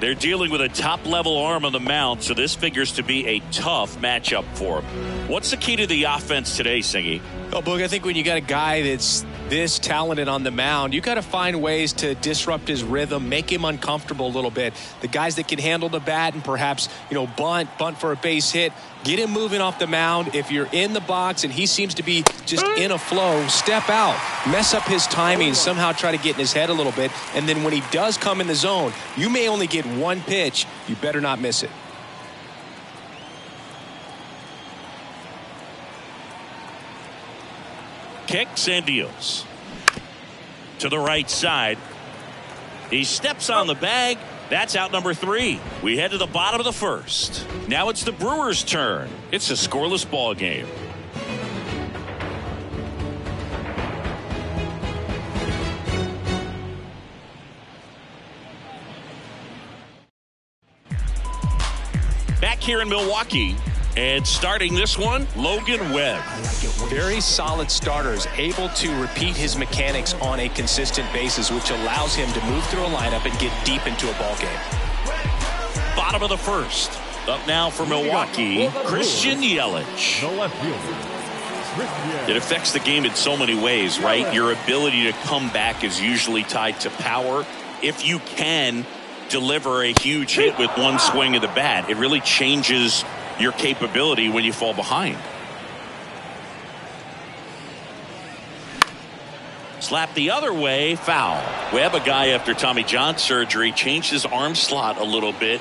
They're dealing with a top-level arm on the mound, so this figures to be a tough matchup for them. What's the key to the offense today, Singy? Well, Boog, I think when you got a guy that's this talented on the mound, you got to find ways to disrupt his rhythm, make him uncomfortable a little bit. The guys that can handle the bat and perhaps, bunt for a base hit, get him moving off the mound. If you're in the box and he seems to be just in a flow, step out, mess up his timing, somehow try to get in his head a little bit. And then when he does come in the zone, you may only get one pitch. You better not miss it. Kicks and deals to the right side. He steps on the bag. That's out number 3. We head to the bottom of the first. Now it's the Brewers' turn. It's a scoreless ball game. Back here in Milwaukee. And starting this one, Logan Webb. Very solid starters, able to repeat his mechanics on a consistent basis, which allows him to move through a lineup and get deep into a ball game. Bottom of the first. Up now for Milwaukee, Christian Yelich. The left fielder. It affects the game in so many ways, right? Your ability to come back is usually tied to power. If you can deliver a huge hit with one swing of the bat, it really changes your capability when you fall behind. Slap the other way, foul. Webb, a guy after Tommy John surgery, changed his arm slot a little bit.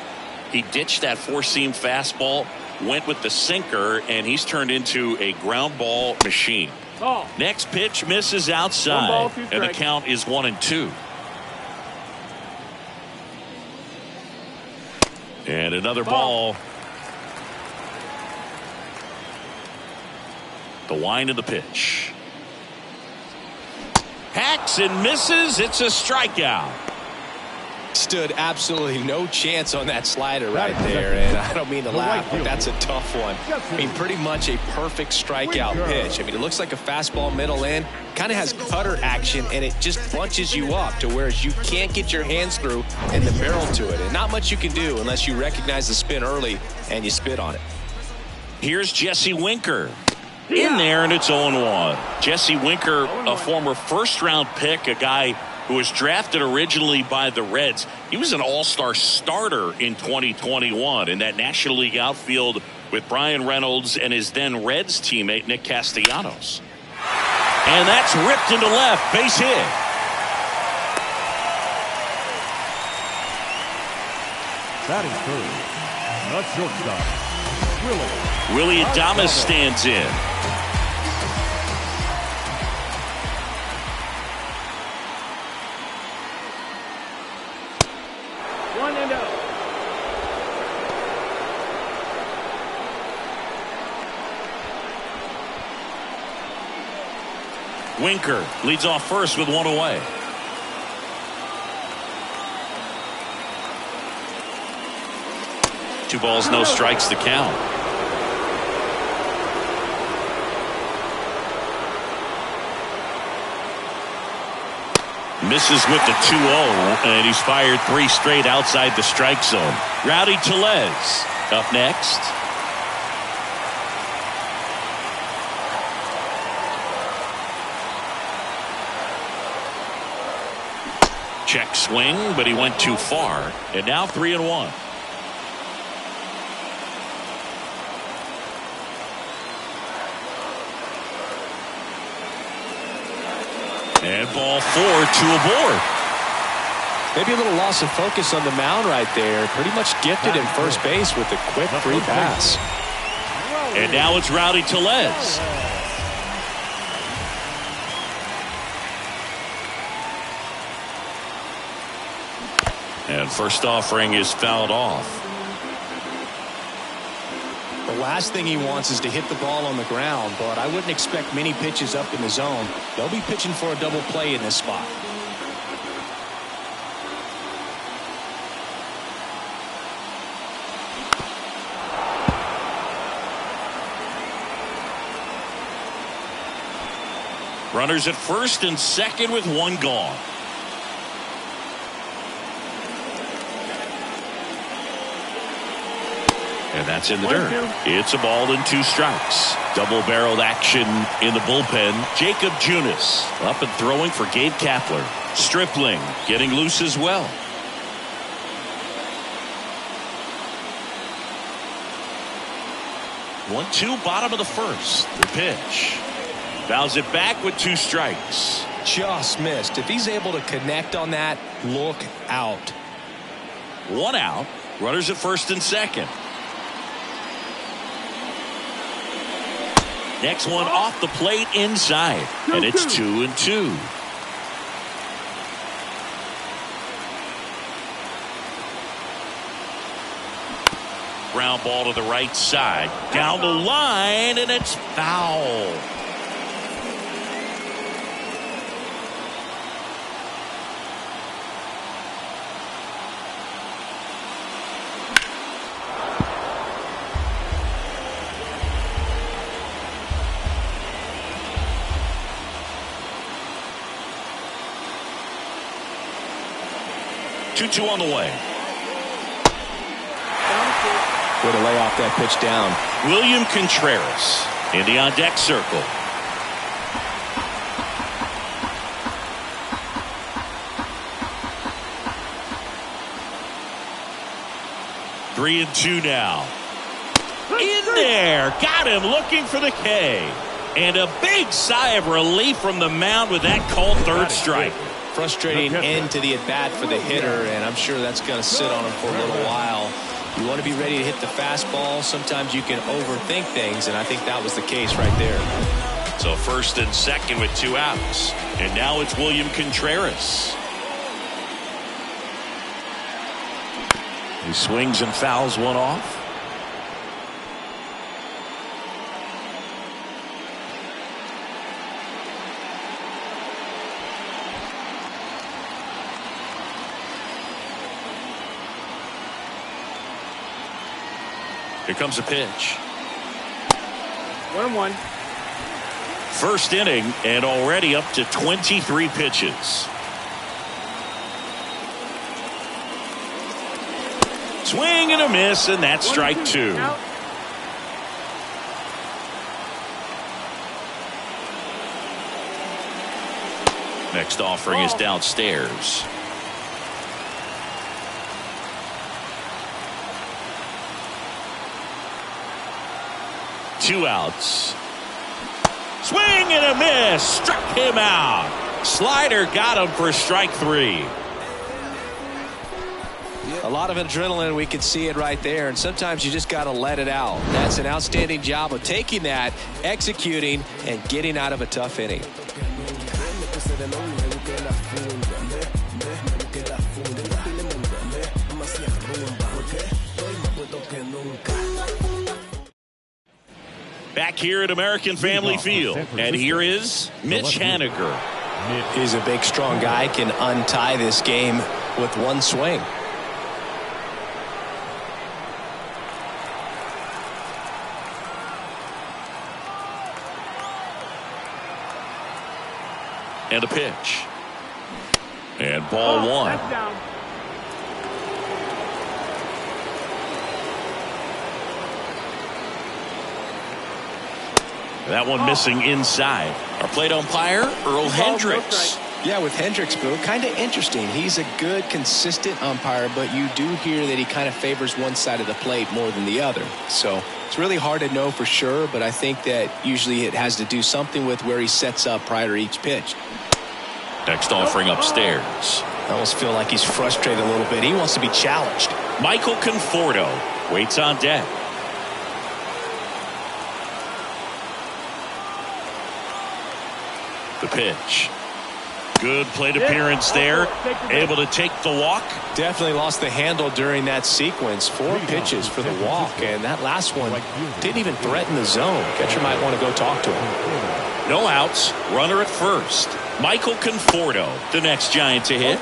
He ditched that four-seam fastball, went with the sinker, and he's turned into a ground ball machine. Ball. Next pitch misses outside, 1 ball, 2 and the strikes. count is 1-2. And another ball. The wind of the pitch. Hacks and misses. It's a strikeout. Stood absolutely no chance on that slider right there, and I don't mean to laugh, but that's a tough one. I mean, pretty much a perfect strikeout pitch. I mean, it looks like a fastball middle in, kind of has cutter action, and it just bunches you up to where you can't get your hands through and the barrel to it, and not much you can do unless you recognize the spin early and you spit on it. Here's Jesse Winker. In there, and it's 0-1. Jesse Winker, a former first-round pick, a guy who was drafted originally by the Reds. He was an all-star starter in 2021 in that National League outfield with Brian Reynolds and his then Reds teammate Nick Castellanos. And that's ripped into left, base hit. Batting third, the shortstop, Willie Adames stands in. Winker leads off first with one away. Two balls, no strikes to count. Misses with the 2-0, and he's fired 3 straight outside the strike zone. Rowdy Tellez up next. Check swing, but he went too far. And now 3-1. And ball 4, 2 aboard. Maybe a little loss of focus on the mound right there. Pretty much gifted in first base with a quick free pass. And now it's Rowdy Tellez. And first offering is fouled off. The last thing he wants is to hit the ball on the ground, but I wouldn't expect many pitches up in the zone. They'll be pitching for a double play in this spot. Runners at first and second with one gone. And And that's in the dirt. It's a ball and 2 strikes. Double-barreled action in the bullpen. Jacob Junis up and throwing for Gabe Kapler. Stripling getting loose as well. 1-2, bottom of the first. The pitch. Fouls it back with 2 strikes. Just missed. If he's able to connect on that, look out. 1 out. Runners at first and second. Next one off the plate inside. And it's 2-2. Ground ball to the right side. Down the line, and it's foul. Two on the way. Way to lay off that pitch down. William Contreras in the on-deck circle. Three and 2 now. In there. Got him looking for the K. And a big sigh of relief from the mound with that called third strike. Frustrating end to the at-bat for the hitter, and I'm sure that's going to sit on him for a little while. You want to be ready to hit the fastball. Sometimes you can overthink things, and I think that was the case right there. So first and second with 2 outs. And now it's William Contreras. He swings and fouls one off. Here comes a pitch. 1-1. First inning and already up to 23 pitches. Swing and a miss, and that's strike 2. Next offering is downstairs. Two outs. Swing and a miss. Struck him out. Slider got him for strike 3. A lot of adrenaline, we can see it right there, and sometimes you just got to let it out. That's an outstanding job of taking that, executing, and getting out of a tough inning. Back here at American Family Field, and here is Mitch Haniger. He's a big, strong guy, can untie this game with one swing. And a pitch. And ball 1. That one missing inside. Our plate umpire, Earl Hendricks. Yeah, with Hendricks, Boo, kind of interesting. He's a good, consistent umpire, but you do hear that he kind of favors one side of the plate more than the other. So it's really hard to know for sure, but I think that usually it has to do something with where he sets up prior to each pitch. Next offering upstairs. I almost feel like he's frustrated a little bit. He wants to be challenged. Michael Conforto waits on deck. The pitch. Good plate appearance there. Able to take the walk. Definitely lost the handle during that sequence. 4 pitches for the walk, and that last one didn't even threaten the zone. Catcher might want to go talk to him. No outs. Runner at first. Michael Conforto, the next Giant to hit.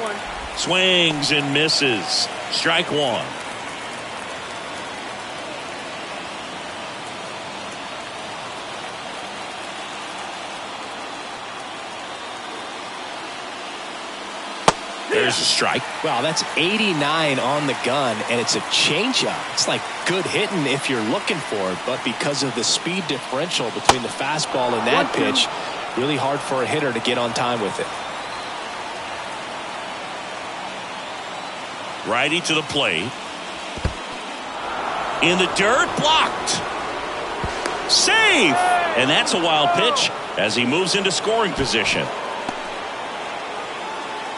Swings and misses. Strike 1. There's a strike. Wow, that's 89 on the gun, and it's a changeup. It's like good hitting if you're looking for it, but because of the speed differential between the fastball and that pitch, really hard for a hitter to get on time with it. Righty to the plate. In the dirt, blocked. Safe! And that's a wild pitch as he moves into scoring position.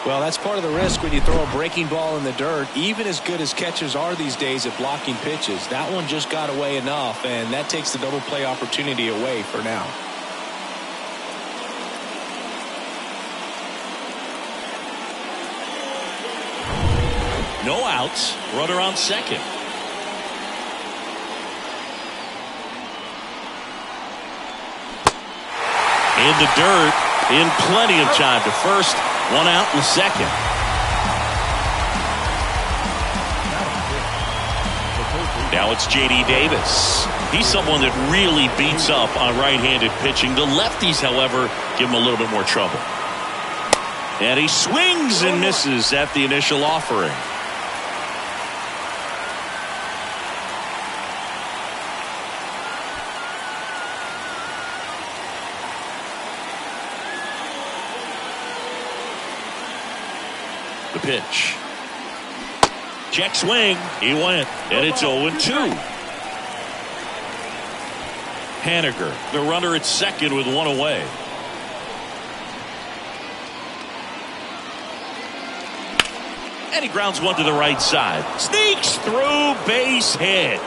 Well, that's part of the risk when you throw a breaking ball in the dirt. Even as good as catchers are these days at blocking pitches, that one just got away enough, and that takes the double play opportunity away for now. No outs. Runner on second. In the dirt, in plenty of time to first. One out in the second. Now it's J.D. Davis. He's someone that really beats up on right-handed pitching. The lefties, however, give him a little bit more trouble. And he swings and misses at the initial offering. The pitch. Check swing. He went. And it's 0-2. Haniger, the runner at second with one away. And he grounds one to the right side. Sneaks through, base hit.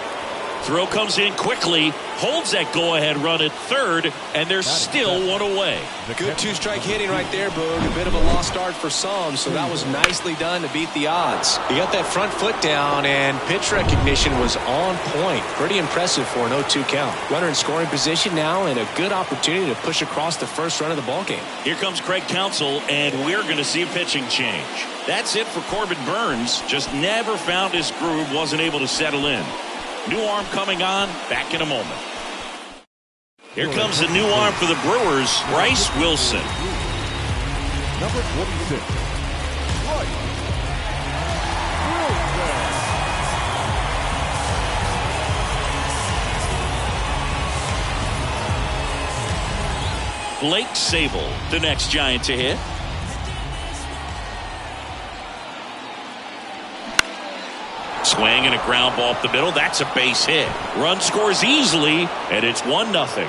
Throw comes in quickly, holds that go-ahead run at third, and there's still one away. Good two-strike hitting right there, Boog. A bit of a lost start for some, so that was nicely done to beat the odds. He got that front foot down, and pitch recognition was on point. Pretty impressive for an 0-2 count. Runner in scoring position now, and a good opportunity to push across the first run of the ballgame. Here comes Craig Counsell, and we're going to see a pitching change. That's it for Corbin Burnes. Just never found his groove, wasn't able to settle in. New arm coming on, back in a moment. Here comes the new arm for the Brewers, Bryce Wilson. Number 46. Bryce Wilson. Blake Sable, the next Giant to hit. Swing and a ground ball up the middle. That's a base hit. Run scores easily, and it's 1-0.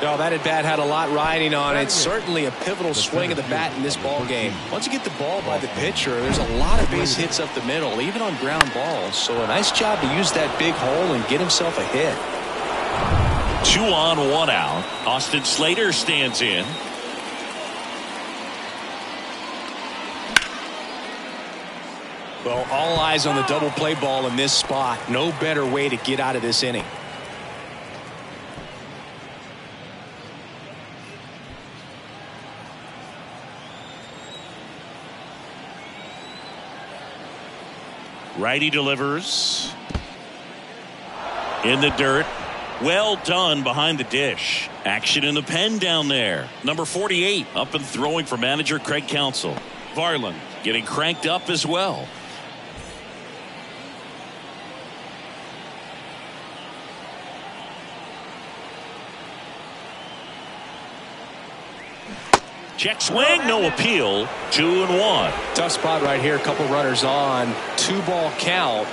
Oh, that at bat had a lot riding on it. Certainly a pivotal swing of the bat in this ball game. Once you get the ball by the pitcher, there's a lot of base hits up the middle, even on ground balls. So a nice job to use that big hole and get himself a hit. 2 on, 1 out. Austin Slater stands in. Well, all eyes on the double play ball in this spot. No better way to get out of this inning. Righty delivers. In the dirt. Well done behind the dish. Action in the pen down there. Number 48 up and throwing for manager Craig Counsell. Varland getting cranked up as well. Check swing, no appeal. 2-1. Tough spot right here. A couple runners on. 2-ball count.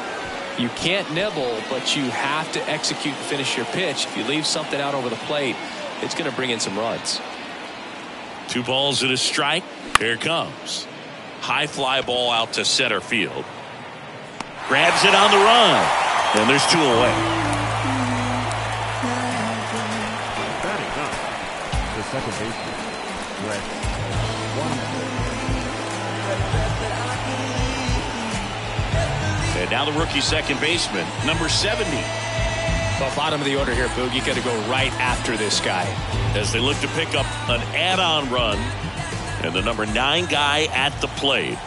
You can't nibble, but you have to execute and finish your pitch. If you leave something out over the plate, it's going to bring in some runs. 2 balls and a strike. Here it comes. High fly ball out to center field. Grabs it on the run. And there's 2 away. Batting up, the second baseman, Brett. And now the rookie second baseman, number 70. Well, bottom of the order here, Boog. You got to go right after this guy. As they look to pick up an add-on run. And the number 9 guy at the plate.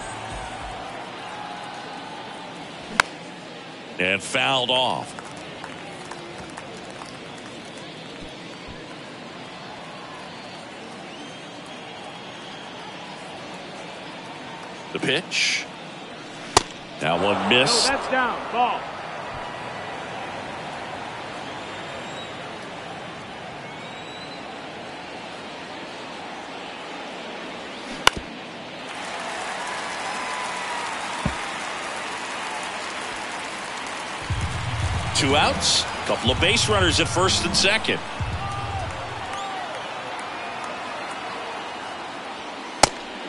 And fouled off. The pitch. Now one miss. No, that's down. Ball. Two outs. Couple of base runners at first and second.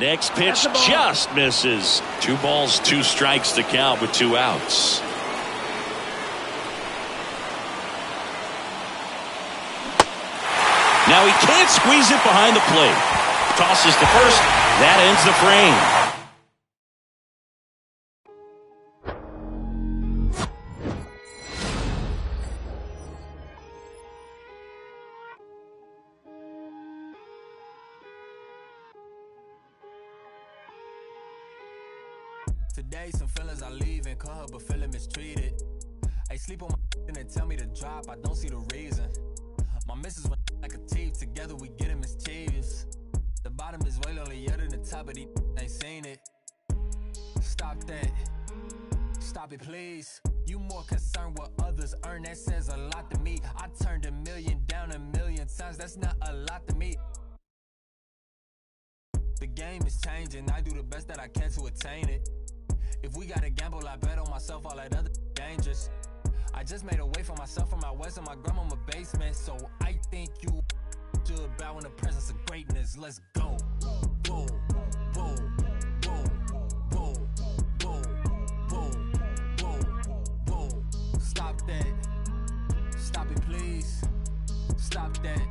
Next pitch just misses. 2 balls, 2 strikes to count with 2 outs. Now he can't squeeze it behind the plate. Tosses to first. That ends the frame. Today, some feelings I leave and call her, but feeling mistreated. I sleep on my and tell me to drop, I don't see the reason. My missus went like a teeth, together we get mischievous. The bottom is way lonelier than the top, but ain't seen it. Stop that. Stop it, please. You more concerned what others earn, that says a lot to me. I turned $1 million down 1,000,000 times, that's not a lot to me. The game is changing, I do the best that I can to attain it. If we gotta gamble, I bet on myself, all that other dangerous. I just made a way for myself from my west and my grandmama basement. So I think you should bow in the presence of greatness. Let's go. Whoa, whoa, whoa, whoa, whoa, whoa, whoa, whoa. Stop that. Stop it, please. Stop that.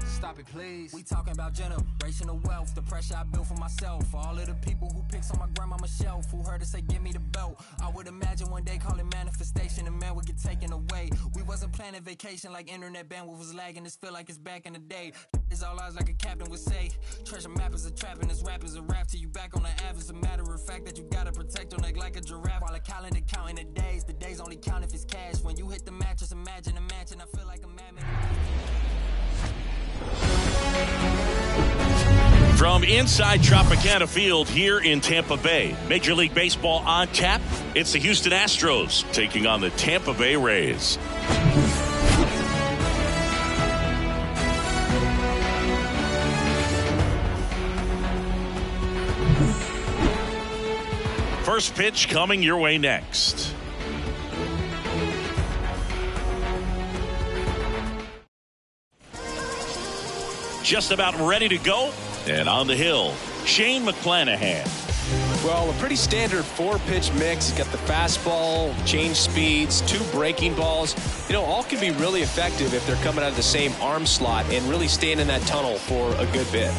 Stop it, please. We talking about generational wealth, the pressure I built for myself. For all of the people who picks on my grandmama's shelf, who heard her say, give me the belt. I would imagine one day calling manifestation, and man would get taken away. We wasn't planning vacation like internet bandwidth was lagging. This feel like it's back in the day. It's all ours like a captain would say. Treasure map is a trap and this rap is a rap. Till you back on the app, it's a matter of fact that you gotta protect your neck like a giraffe. While a calendar counting the days only count if it's cash. When you hit the match, just imagine a match, and I feel like a madman. From inside Tropicana Field here in Tampa Bay, Major League Baseball on tap. It's the Houston Astros taking on the Tampa Bay Rays. First pitch coming your way next. Just about ready to go. And on the hill, Shane McClanahan. Well, a pretty standard 4-pitch mix. Got the fastball, change speeds, 2 breaking balls. You know, all can be really effective if they're coming out of the same arm slot and really staying in that tunnel for a good bit.